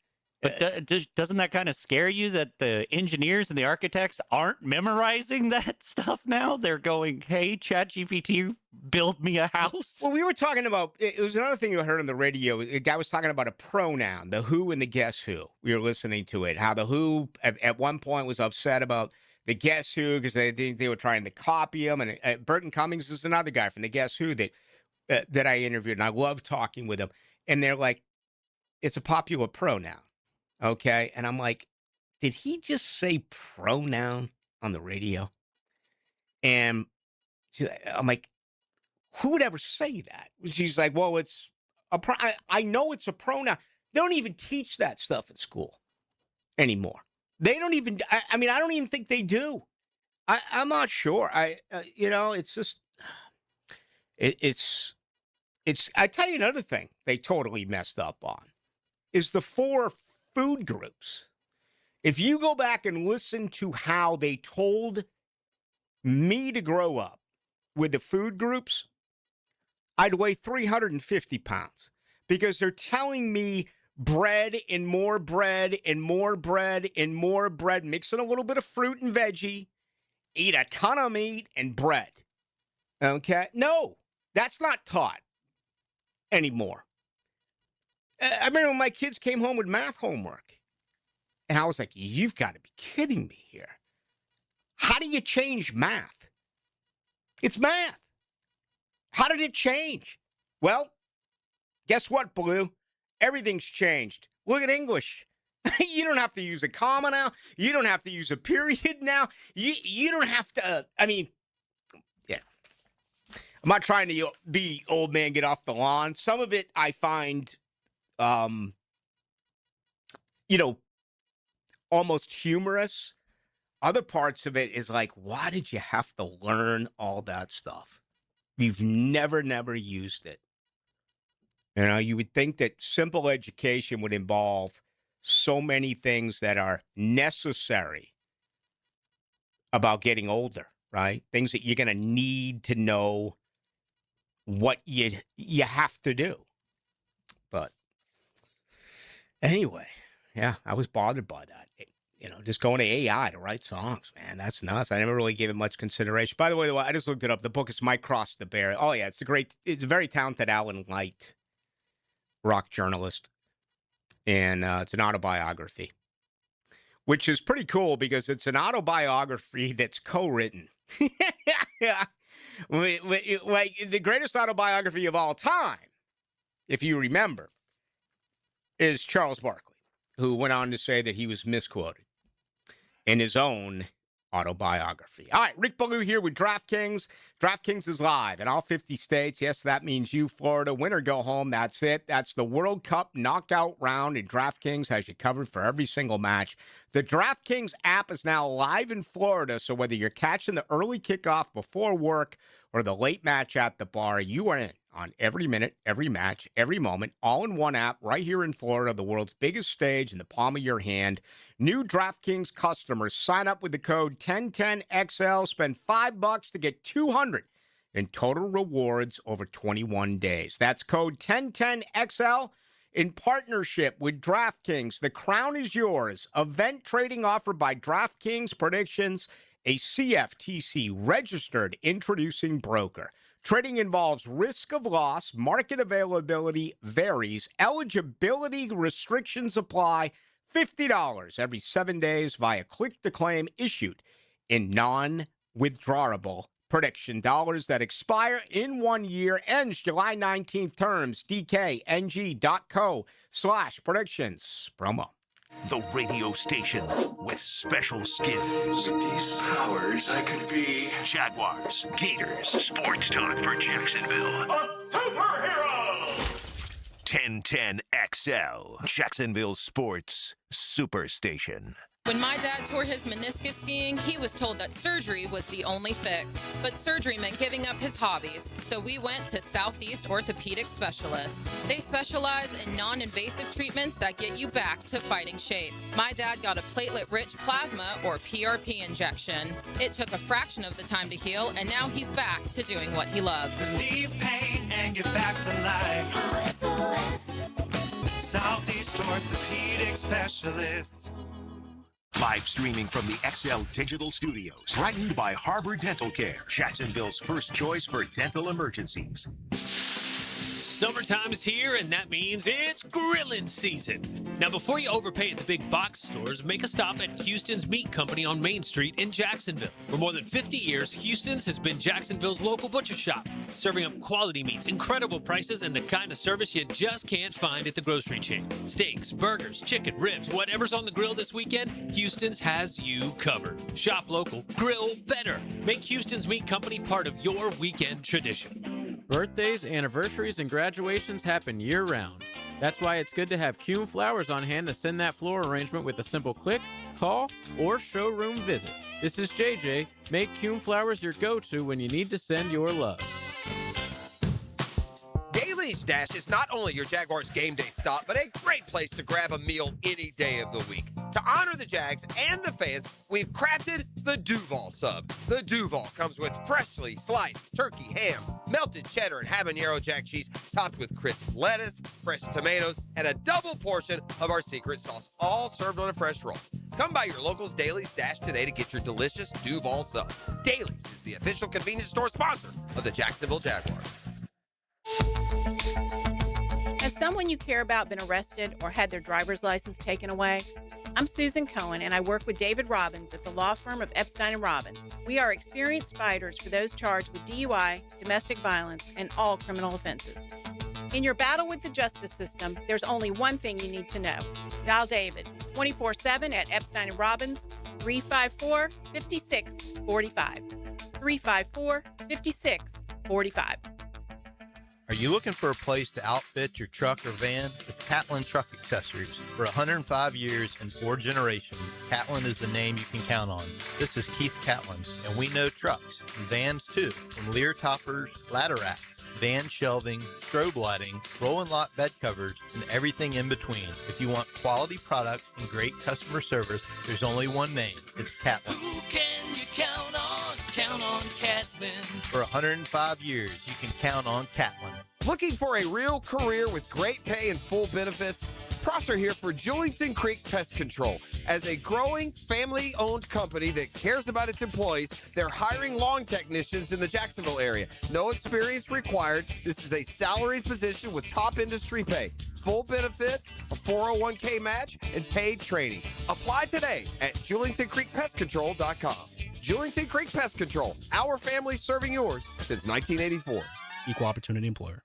But doesn't that kind of scare you that the engineers and the architects aren't memorizing that stuff now? They're going, hey, ChatGPT, build me a house. Well, we were talking about, it was another thing you heard on the radio. A guy was talking about a pronoun, the who and the guess who. We were listening to it, how the who at one point was upset about the guess who because they think they were trying to copy him. And Burton Cummings is another guy from the Guess Who that I interviewed, and I love talking with him. And they're like, it's a popular pronoun. Okay. And I'm like, did he just say pronoun on the radio? And I'm like, who would ever say that? She's like, well, it's I know it's a pronoun. They don't even teach that stuff at school anymore. They don't even, I mean, I don't even think they do. I'm not sure. It's just, it's, I tell you another thing they totally messed up on is the 4 food groups. If you go back and listen to how they told me to grow up with the food groups, I'd weigh 350 pounds because they're telling me bread and more bread and more bread and more bread, mixing a little bit of fruit and veggie, eat a ton of meat and bread. Okay? No, that's not taught anymore. I remember when my kids came home with math homework, and I was like, you've got to be kidding me here. How do you change math? It's math. How did it change? Well, guess what, Ballou? Everything's changed. Look at English. You don't have to use a comma now. You don't have to use a period now. You don't have to, yeah. I'm not trying to be old man, get off the lawn. Some of it I find, almost humorous. Other parts of it is like, why did you have to learn all that stuff? You've never used it. You would think that simple education would involve so many things that are necessary about getting older, right? Things that you're going to need to know what you have to do. But anyway, yeah, I was bothered by that. Just going to AI to write songs, man, that's nuts. I never really gave it much consideration. By the way, I just looked it up. The book is Mike Cross the Bear. Oh, yeah, it's a very talented Alan Light rock journalist. And it's an autobiography, which is pretty cool because it's an autobiography that's co-written. Yeah. Like the greatest autobiography of all time, if you remember, is Charles Barkley, who went on to say that he was misquoted in his own autobiography. All right, Rick Ballou here with DraftKings. DraftKings is live in all 50 states. Yes, that means you, Florida. Win or go home. That's it. That's the World Cup knockout round, and DraftKings has you covered for every single match. The DraftKings app is now live in Florida, so whether you're catching the early kickoff before work or the late match at the bar, you are in on every minute, every match, every moment, all in one app right here in Florida, the world's biggest stage in the palm of your hand. New DraftKings customers sign up with the code 1010XL, spend $5 to get $200 in total rewards over 21 days. That's code 1010XL in partnership with DraftKings. The crown is yours. Event trading offered by DraftKings Predictions, a CFTC registered introducing broker. Trading involves risk of loss, market availability varies, eligibility restrictions apply, $50 every 7 days via click-to-claim issued in non-withdrawable prediction dollars that expire in 1 year, ends July 19th terms, dkng.co/predictions. Promo. The radio station with special skills. With these powers, I could be Jaguars, Gators, sports talk for Jacksonville. a superhero! 1010XL, Jacksonville Sports Superstation. When my dad tore his meniscus skiing, he was told that surgery was the only fix. But surgery meant giving up his hobbies, so we went to Southeast Orthopedic Specialists. They specialize in non-invasive treatments that get you back to fighting shape. My dad got a platelet-rich plasma, or PRP, injection. It took a fraction of the time to heal, and now he's back to doing what he loves. Relieve pain and get back to life. Southeast Orthopedic Specialists. Live streaming from the XL Digital Studios. Brightened by Harbor Dental Care, Jacksonville's first choice for dental emergencies. Summertime is here, and that means it's grilling season. Now, before you overpay at the big box stores, make a stop at Houston's Meat Company on Main Street in Jacksonville. For more than 50 years, Houston's has been Jacksonville's local butcher shop, serving up quality meats, incredible prices, and the kind of service you just can't find at the grocery chain. Steaks, burgers, chicken, ribs, whatever's on the grill this weekend, Houston's has you covered. Shop local, grill better. Make Houston's Meat Company part of your weekend tradition. Birthdays, anniversaries, and graduations happen year-round. That's why it's good to have Kuhn Flowers on hand to send that floral arrangement with a simple click, call, or showroom visit. This is JJ. Make Kuhn Flowers your go-to when you need to send your love. Daly's Dash is not only your Jaguars game day stop, but a great place to grab a meal any day of the week. To honor the Jags and the fans, we've crafted the Duval Sub. The Duval comes with freshly sliced turkey ham, melted cheddar and habanero jack cheese, topped with crisp lettuce, fresh tomatoes, and a double portion of our secret sauce, all served on a fresh roll. Come by your local's Daly's Dash today to get your delicious Duval Sub. Daly's is the official convenience store sponsor of the Jacksonville Jaguars. Has someone you care about been arrested or had their driver's license taken away? I'm Susan Cohen, and I work with David Robbins at the law firm of Epstein & Robbins. We are experienced fighters for those charged with DUI, domestic violence, and all criminal offenses. In your battle with the justice system, there's only one thing you need to know. Dial David 24/7 at Epstein & Robbins, 354-5645. 354-5645. Are you looking for a place to outfit your truck or van? It's Catlin Truck Accessories. For 105 years and 4 generations, Catlin is the name you can count on. This is Keith Catlin, and we know trucks and vans too, from Lear toppers, ladder racks, van shelving, strobe lighting, roll and lock bed covers, and everything in between. If you want quality products and great customer service, there's only one name. It's Catlin. Who can you count on? Count on Catlin. For 105 years, you can count on Catlin. Looking for a real career with great pay and full benefits? Prosser here for Julington Creek Pest Control. As a growing, family-owned company that cares about its employees, they're hiring lawn technicians in the Jacksonville area. No experience required. This is a salaried position with top industry pay, full benefits, a 401k match, and paid training. Apply today at JulingtonCreekPestControl.com. Julington Creek Pest Control, our family serving yours since 1984. Equal opportunity employer.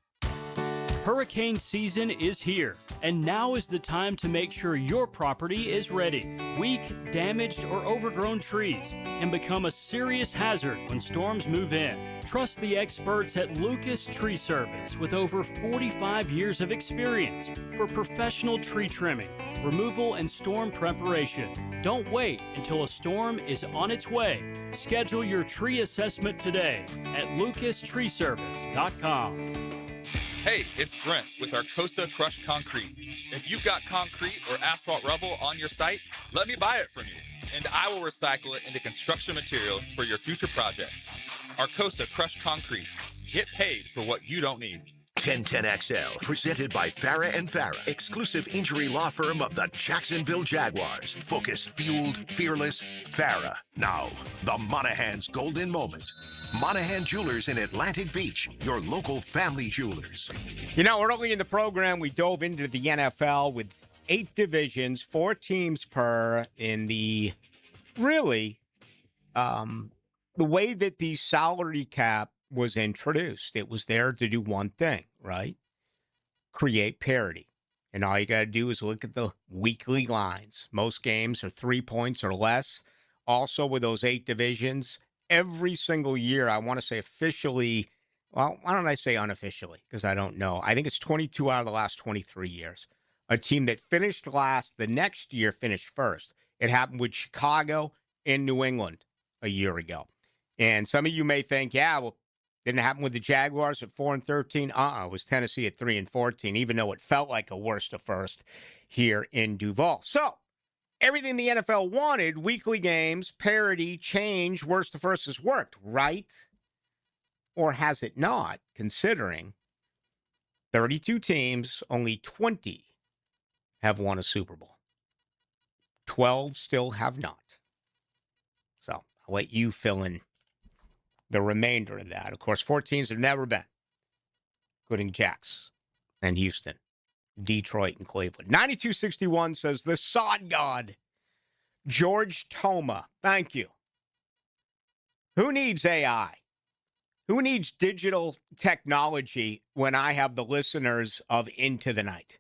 Hurricane season is here, and now is the time to make sure your property is ready. Weak, damaged, or overgrown trees can become a serious hazard when storms move in. Trust the experts at Lucas Tree Service with over 45 years of experience for professional tree trimming, removal, and storm preparation. Don't wait until a storm is on its way. Schedule your tree assessment today at lucastreeservice.com. Hey, it's Brent with Arcosa Crushed Concrete. If you've got concrete or asphalt rubble on your site, let me buy it from you, and I will recycle it into construction material for your future projects. Arcosa Crushed Concrete. Get paid for what you don't need. 1010XL, presented by Farah and Farah, exclusive injury law firm of the Jacksonville Jaguars. Focused, fueled, fearless, Farah. Now, the Monahan's golden moment. Monahan Jewelers in Atlantic Beach, your local family jewelers. You know, early in the program, we dove into the NFL with 8 divisions, 4 teams per in the really the way that the salary cap was introduced. It was there to do one thing, right? Create parity. And all you got to do is look at the weekly lines. Most games are 3 points or less. Also, with those 8 divisions, every single year, I want to say officially, well, why don't I say unofficially? Because I don't know. I think it's 22 out of the last 23 years. A team that finished last the next year finished first. It happened with Chicago and New England a year ago. And some of you may think, yeah, well, didn't it happen with the Jaguars at 4-13? It was Tennessee at 3-14, even though it felt like a worst to first here in Duval. So, everything the NFL wanted, weekly games, parity, change, worst to first has worked, right? Or has it not, considering 32 teams, only 20 have won a Super Bowl. 12 still have not. So I'll let you fill in the remainder of that. Of course, 4 teams have never been, including Jacks and Houston, Detroit, and Cleveland. 9261 says, the sod god, George Toma. Thank you. Who needs AI? Who needs digital technology when I have the listeners of Into the Night?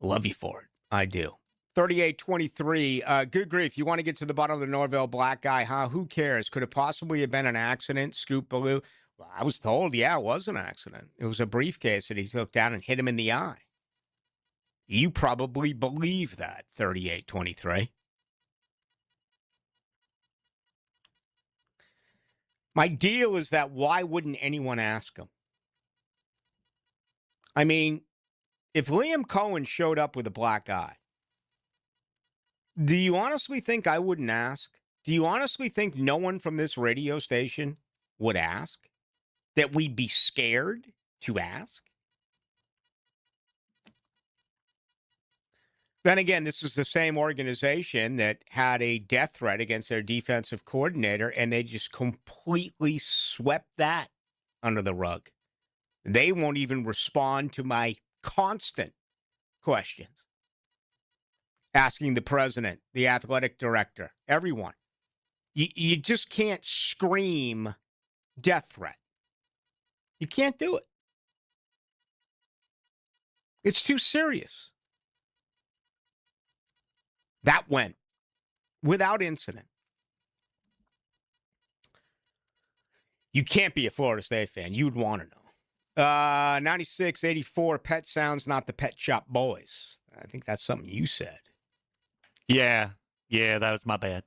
Love you for it. I do. 3823. Good grief. You want to get to the bottom of the Norvell black guy, huh? Who cares? Could it possibly have been an accident? Scoop Ballou. Well, I was told, yeah, it was an accident. It was a briefcase that he took down and hit him in the eye. You probably believe that, 3823. My deal is that why wouldn't anyone ask him? I mean, if Liam Cohen showed up with a black eye, do you honestly think I wouldn't ask? Do you honestly think no one from this radio station would ask? That we'd be scared to ask? Then again, this is the same organization that had a death threat against their defensive coordinator, and they just completely swept that under the rug. They won't even respond to my constant questions. Asking the president, the athletic director, everyone. You just can't scream death threat. You can't do it. It's too serious. That went without incident. You can't be a Florida State fan. You'd want to know. 9684, Pet Sounds, not the Pet Shop Boys. I think that's something you said. Yeah, that was my bad.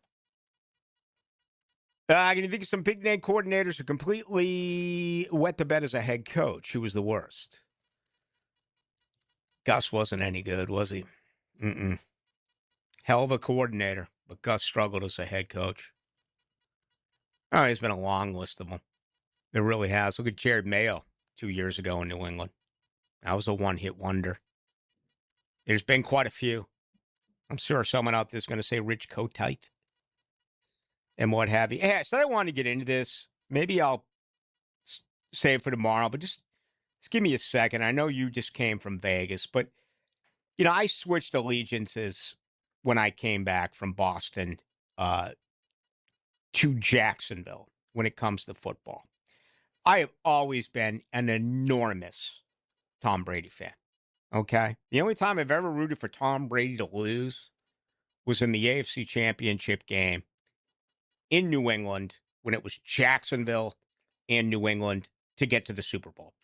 Can you think of some big name coordinators who completely wet the bed as a head coach? Who was the worst? Gus wasn't any good, was he? Hell of a coordinator, but Gus struggled as a head coach. Oh, there's been a long list of them. There really has. Look at Jared Mayo 2 years ago in New England. That was a one-hit wonder. There's been quite a few. I'm sure someone out there is going to say Rich Kotite and what have you. Hey, so I wanted to get into this. Maybe I'll save for tomorrow, but just give me a second. I know you just came from Vegas, but, you know, I switched allegiances when I came back from Boston to Jacksonville when it comes to football. I have always been an enormous Tom Brady fan. Okay? The only time I've ever rooted for Tom Brady to lose was in the AFC Championship game in New England when it was Jacksonville and New England to get to the Super Bowl.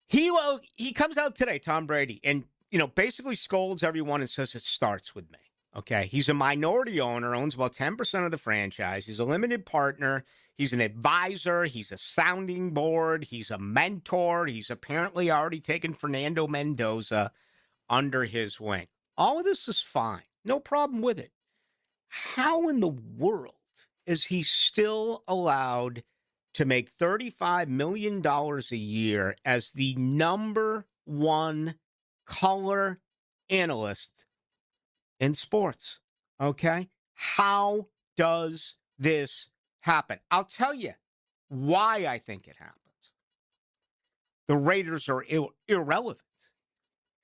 He comes out today, Tom Brady, and, you know, basically scolds everyone and says it starts with me. Okay? He's a minority owner, owns about 10% of the franchise. He's a limited partner. He's an advisor. He's a sounding board. He's a mentor. He's apparently already taken Fernando Mendoza under his wing. All of this is fine. No problem with it. How in the world is he still allowed to make $35 million a year as the number one color analyst in sports? Okay? How does this happen? I'll tell you why I think it happens. The Raiders are irrelevant.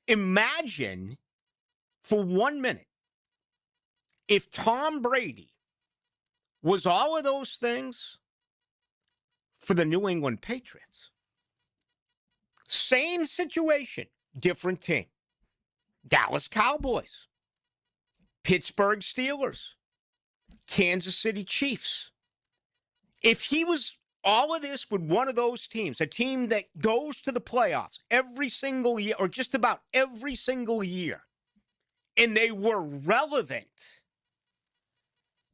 Imagine for 1 minute if Tom Brady was all of those things for the New England Patriots. Same situation, different team. Dallas Cowboys, Pittsburgh Steelers, Kansas City Chiefs. If he was all of this with one of those teams, a team that goes to the playoffs every single year, or just about every single year, and they were relevant,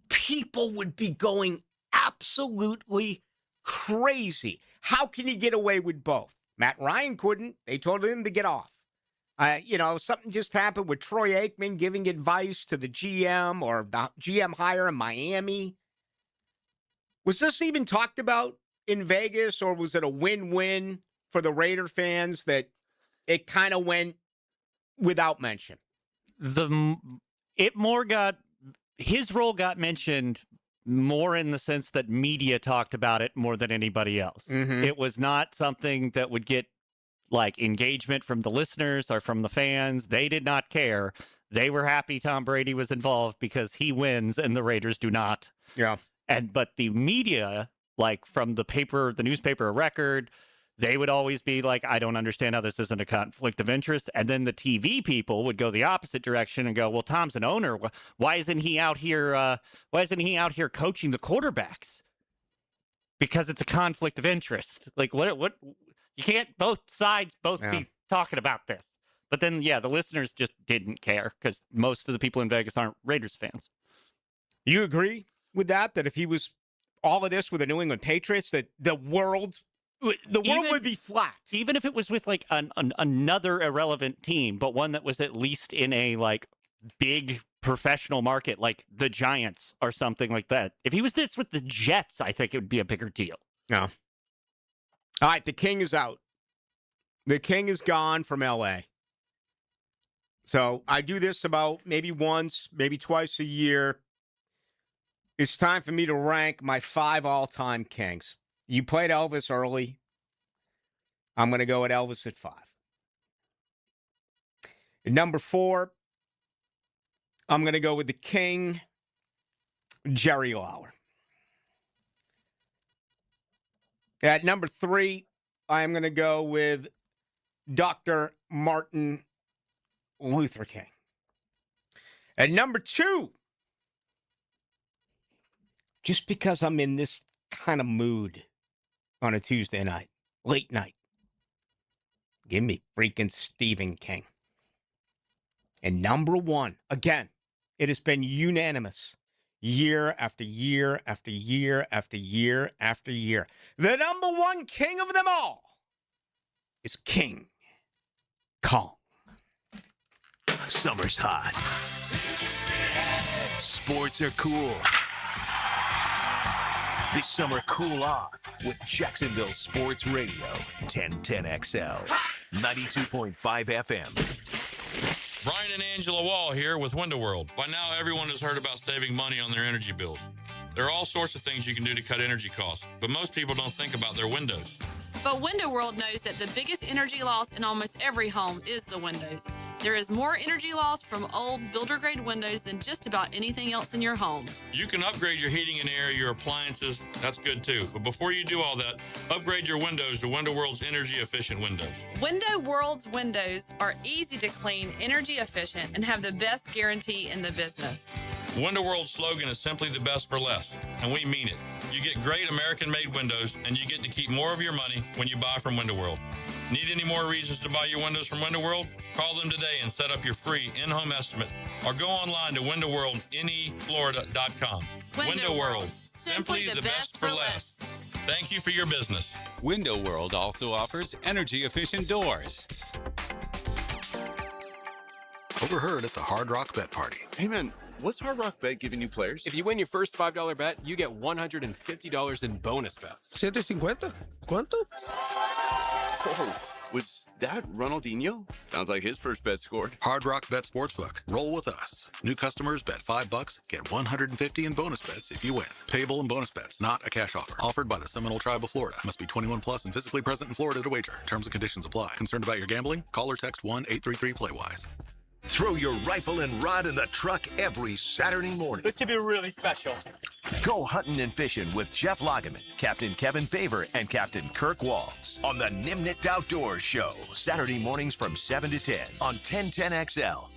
people would be going absolutely crazy. How can he get away with both? Matt Ryan couldn't. They told him to get off. Something just happened with Troy Aikman giving advice to the GM or the GM hire in Miami. Was this even talked about in Vegas, or was it a win-win for the Raider fans that it kind of went without mention? His role got mentioned more in the sense that media talked about it more than anybody else. Mhm. It was not something that would get like engagement from the listeners or from the fans. They did not care. They were happy Tom Brady was involved because he wins and the Raiders do not. Yeah. But the media, like from the newspaper Record, they would always be like, I don't understand how this isn't a conflict of interest. And then the TV people would go the opposite direction and go, well, Tom's an owner. Why isn't he out here? Why isn't he out here coaching the quarterbacks? Because it's a conflict of interest. Like what you can't both sides be talking about this. But then, yeah, the listeners just didn't care because most of the people in Vegas aren't Raiders fans. You agree with that if he was all of this with the New England Patriots, that the world would be flat. Even if it was with like another irrelevant team, but one that was at least in a like big professional market, like the Giants or something like that. If he was this with the Jets, I think it would be a bigger deal. Yeah. All right, the King is out. The King is gone from L.A. So I do this about maybe once, maybe twice a year. It's time for me to rank my 5 all-time Kings. You played Elvis early. I'm going to go at Elvis at 5. At number 4, I'm going to go with the King, Jerry Lawler. At number 3, I am going to go with Dr. Martin Luther King. At number 2, just because I'm in this kind of mood on a Tuesday night, late night, give me freaking Stephen King. And number 1, again, it has been unanimous year after year after year after year after year. The number 1 king of them all is King Kong. Summer's hot. Sports are cool. This summer, cool off with Jacksonville Sports Radio, 1010XL, 92.5 FM. Brian and Angela Wall here with Window World. By now, everyone has heard about saving money on their energy bills. There are all sorts of things you can do to cut energy costs, but most people don't think about their windows. But Window World knows that the biggest energy loss in almost every home is the windows. There is more energy loss from old builder-grade windows than just about anything else in your home. You can upgrade your heating and air, your appliances. That's good too. But before you do all that, upgrade your windows to Window World's energy-efficient windows. Window World's windows are easy to clean, energy efficient, and have the best guarantee in the business. Window World's slogan is simply the best for less, and we mean it. You get great American-made windows, and you get to keep more of your money when you buy from Window World. Need any more reasons to buy your windows from Window World? Call them today and set up your free in-home estimate, or go online to windowworldneflorida.com. Window World, simply the best for less. Thank you for your business. Window World also offers energy-efficient doors. Overheard at the Hard Rock Bet Party. Hey man, what's Hard Rock Bet giving you players? If you win your first $5 bet, you get $150 in bonus bets. $750? ¿Cuánto? Oh, was that Ronaldinho? Sounds like his first bet scored. Hard Rock Bet Sportsbook. Roll with us. New customers bet $5, get $150 in bonus bets if you win. Payable in bonus bets, not a cash offer. Offered by the Seminole Tribe of Florida. Must be 21 plus and physically present in Florida to wager. Terms and conditions apply. Concerned about your gambling? Call or text 1-833-PLAY-WISE. Throw your rifle and rod in the truck every Saturday morning. This could be really special. Go hunting and fishing with Jeff Lageman, Captain Kevin Favor, and Captain Kirk Waltz on the Nimnit Outdoors Show. Saturday mornings from 7 to 10 on 1010XL.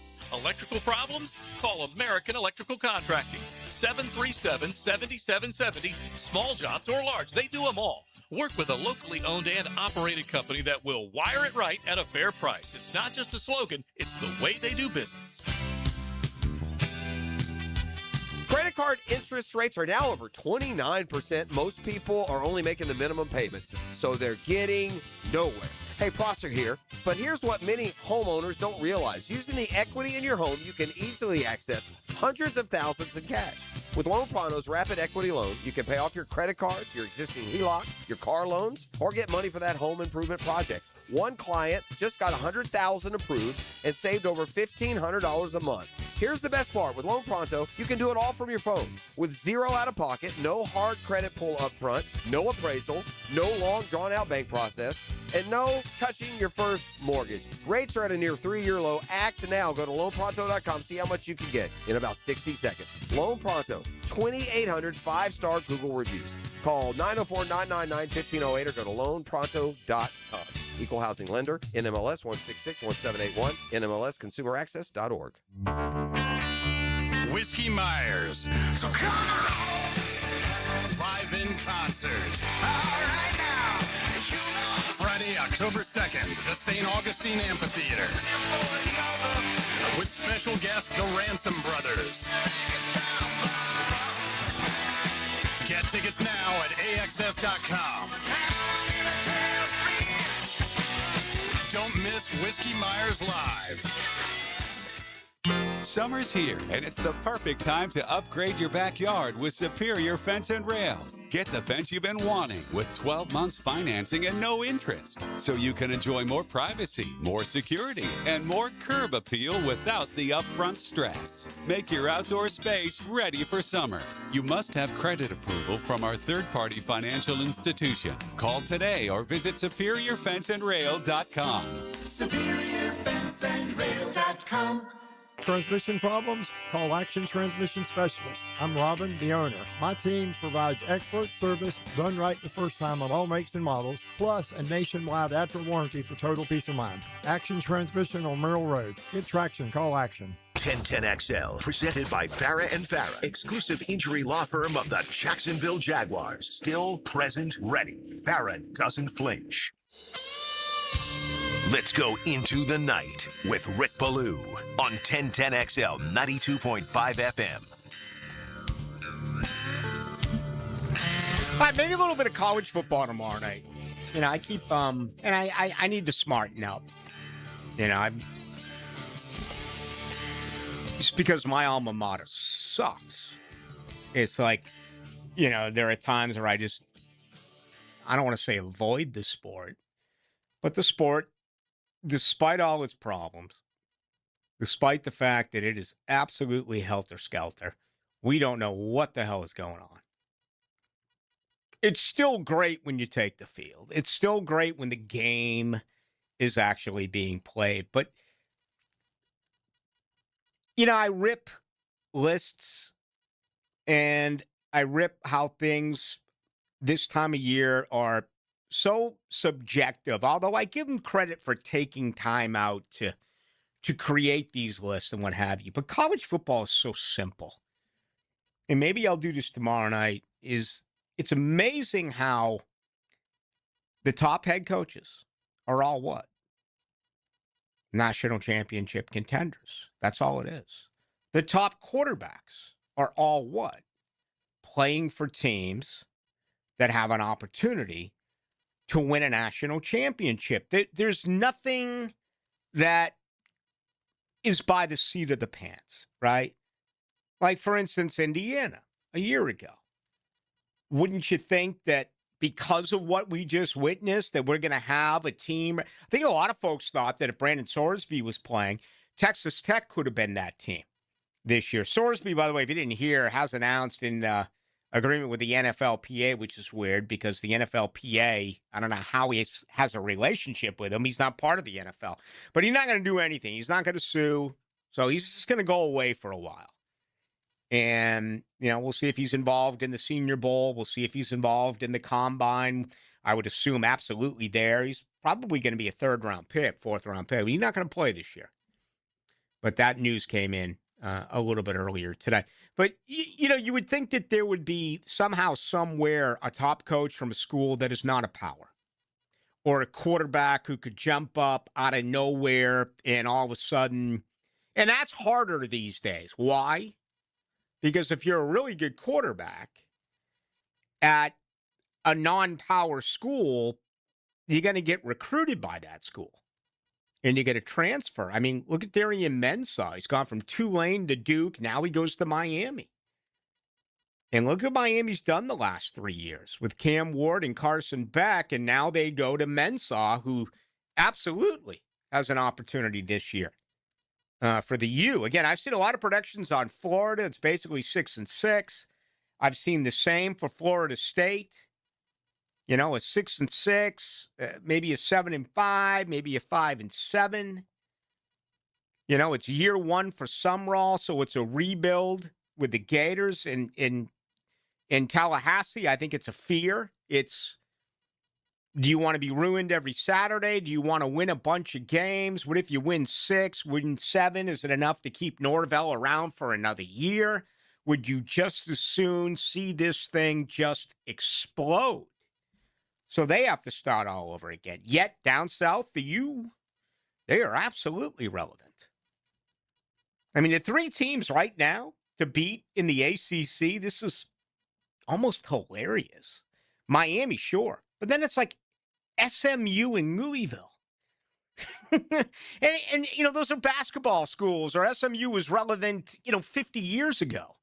Electrical problems? Call American Electrical Contracting. 737-7770. Small jobs or large, they do them all. Work with a locally owned and operated company that will wire it right at a fair price. It's not just a slogan, it's the way they do business. Credit card interest rates are now over 29%. Most people are only making the minimum payments, so they're getting nowhere. Hey, Prosser here, but here's what many homeowners don't realize. Using the equity in your home, you can easily access hundreds of thousands in cash. With Loan Pronto's Rapid Equity Loan, you can pay off your credit card, your existing HELOC, your car loans, or get money for that home improvement project. One client just got $100,000 approved and saved over $1,500 a month. Here's the best part. With Loan Pronto, you can do it all from your phone. With zero out-of-pocket, no hard credit pull up front, no appraisal, no long, drawn-out bank process, and no touching your first mortgage. Rates are at a near 3-year low. Act now. Go to loanpronto.com. See how much you can get in about 60 seconds. Loan Pronto, 2,800 5-star Google reviews. Call 904-999-1508 or go to loanpronto.com. Equal housing lender, NMLS 1661781, NMLSconsumeraccess.org. Whiskey Myers. So come on! Live in concert. All right now. Friday, October 2nd, the St. Augustine Amphitheater. With special guest, the Ransom Brothers. Get tickets now at AXS.com. Don't miss Whiskey Myers Live. Summer's here, and it's the perfect time to upgrade your backyard with Superior Fence and Rail. Get the fence you've been wanting with 12 months financing and no interest, so you can enjoy more privacy, more security, and more curb appeal without the upfront stress. Make your outdoor space ready for summer. You must have credit approval from our third-party financial institution. Call today or visit SuperiorFenceandRail.com. SuperiorFenceandRail.com. Transmission problems? Call Action Transmission Specialist. I'm Robin, the owner. My team provides expert service, done right the first time on all makes and models, plus a nationwide after warranty for total peace of mind. Action Transmission on Merrill Road. Get traction, call Action. 1010XL, presented by Farah and Farah, exclusive injury law firm of the Jacksonville Jaguars. Still present, ready. Farah doesn't flinch. Let's go into the night with Rick Ballou on 1010XL 92.5 FM. All right, maybe a little bit of college football tomorrow night. You know, I keep and I need to smarten up. You know, just because my alma mater sucks. It's like, you know, there are times where I don't want to say avoid the sport, but the sport, despite all its problems, despite the fact that it is absolutely helter-skelter, we don't know what the hell is going on. It's still great when you take the field. It's still great when the game is actually being played. But, you know, I rip lists and I rip how things this time of year are so subjective, although I give them credit for taking time out to create these lists and what have you. But college football is so simple. And maybe I'll do this tomorrow night. It's amazing how the top head coaches are all what? National championship contenders. That's all it is. The top quarterbacks are all what? Playing for teams that have an opportunity to win a national championship. There's nothing that is by the seat of the pants, right? Like, for instance, Indiana a year ago. Wouldn't you think that because of what we just witnessed, that we're going to have a team? I think a lot of folks thought that if Brandon Sorsby was playing, Texas Tech could have been that team this year. Sorsby, by the way, if you didn't hear, has announced in agreement with the NFLPA, which is weird because the NFLPA, I don't know how he has a relationship with him. He's not part of the NFL. But he's not going to do anything. He's not going to sue. So he's just going to go away for a while. And, you know, we'll see if he's involved in the Senior Bowl. We'll see if he's involved in the Combine. I would assume absolutely there. He's probably going to be a third-round pick, fourth-round pick. But he's not going to play this year. But that news came in a little bit earlier today. But, you know, you would think that there would be somehow, somewhere, a top coach from a school that is not a power. Or a quarterback who could jump up out of nowhere and all of a sudden. And that's harder these days. Why? Because if you're a really good quarterback at a non-power school, you're going to get recruited by that school. And you get a transfer. I mean, look at Darian Mensah. He's gone from Tulane to Duke. Now he goes to Miami. And look what Miami's done the last 3 years with Cam Ward and Carson Beck, and now they go to Mensah, who absolutely has an opportunity this year for the U. Again, I've seen a lot of predictions on Florida. It's basically 6-6. I've seen the same for Florida State. You know, a 6-6, maybe a 7-5, maybe a 5-7. You know, it's year one for Sumrall, so it's a rebuild with the Gators. In Tallahassee, I think it's a fear. It's, do you want to be ruined every Saturday? Do you want to win a bunch of games? What if you win 6, win 7? Is it enough to keep Norvell around for another year? Would you just as soon see this thing just explode? So they have to start all over again. Yet, down south, the U, they are absolutely relevant. I mean, the 3 teams right now to beat in the ACC, this is almost hilarious. Miami, sure. But then it's like SMU and Louisville. and, you know, those are basketball schools, or SMU was relevant, 50 years ago.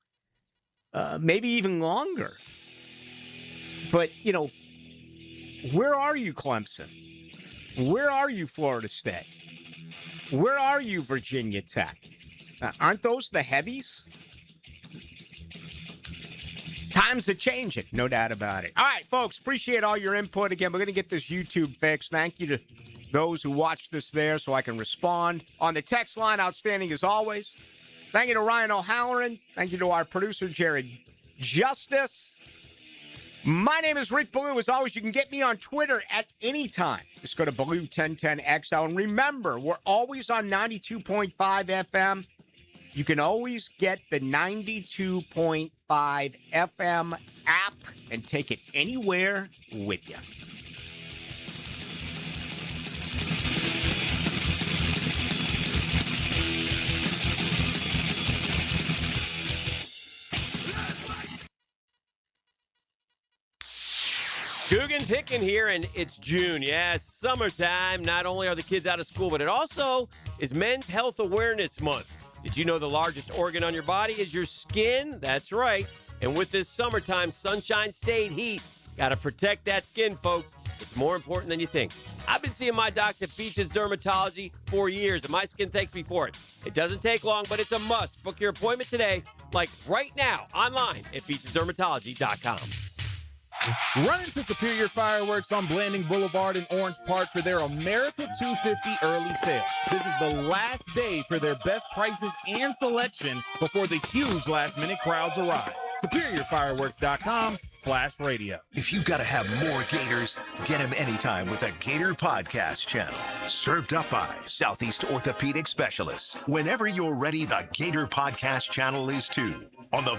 Maybe even longer. But, where are you, Clemson? Where are you, Florida State? Where are you, Virginia Tech? Aren't those the heavies? Times are changing, no doubt about it. All right, folks, appreciate all your input. Again, we're going to get this YouTube fixed. Thank you to those who watched this there so I can respond. On the text line, outstanding as always. Thank you to Ryan O'Halloran. Thank you to our producer, Jared Justice. My name is Rick Ballou. As always, you can get me on Twitter at any time. Just go to Ballou1010XL. And remember, we're always on 92.5 FM. You can always get the 92.5 FM app and take it anywhere with you. Coogan's Hickin here, and it's June. Yes, summertime. Not only are the kids out of school, but it also is Men's Health Awareness Month. Did you know the largest organ on your body is your skin? That's right. And with this summertime Sunshine State heat, got to protect that skin, folks. It's more important than you think. I've been seeing my doctor at Beaches Dermatology for years, and my skin thanks me for it. It doesn't take long, but it's a must. Book your appointment today, like right now, online at beachesdermatology.com. Run into Superior Fireworks on Blanding Boulevard in Orange Park for their America 250 early sale. This is the last day for their best prices and selection before the huge last-minute crowds arrive. SuperiorFireworks.com/radio. If you gotta have more Gators, get them anytime with a Gator Podcast channel. Served up by Southeast Orthopedic Specialists. Whenever you're ready, the Gator Podcast channel is too. On the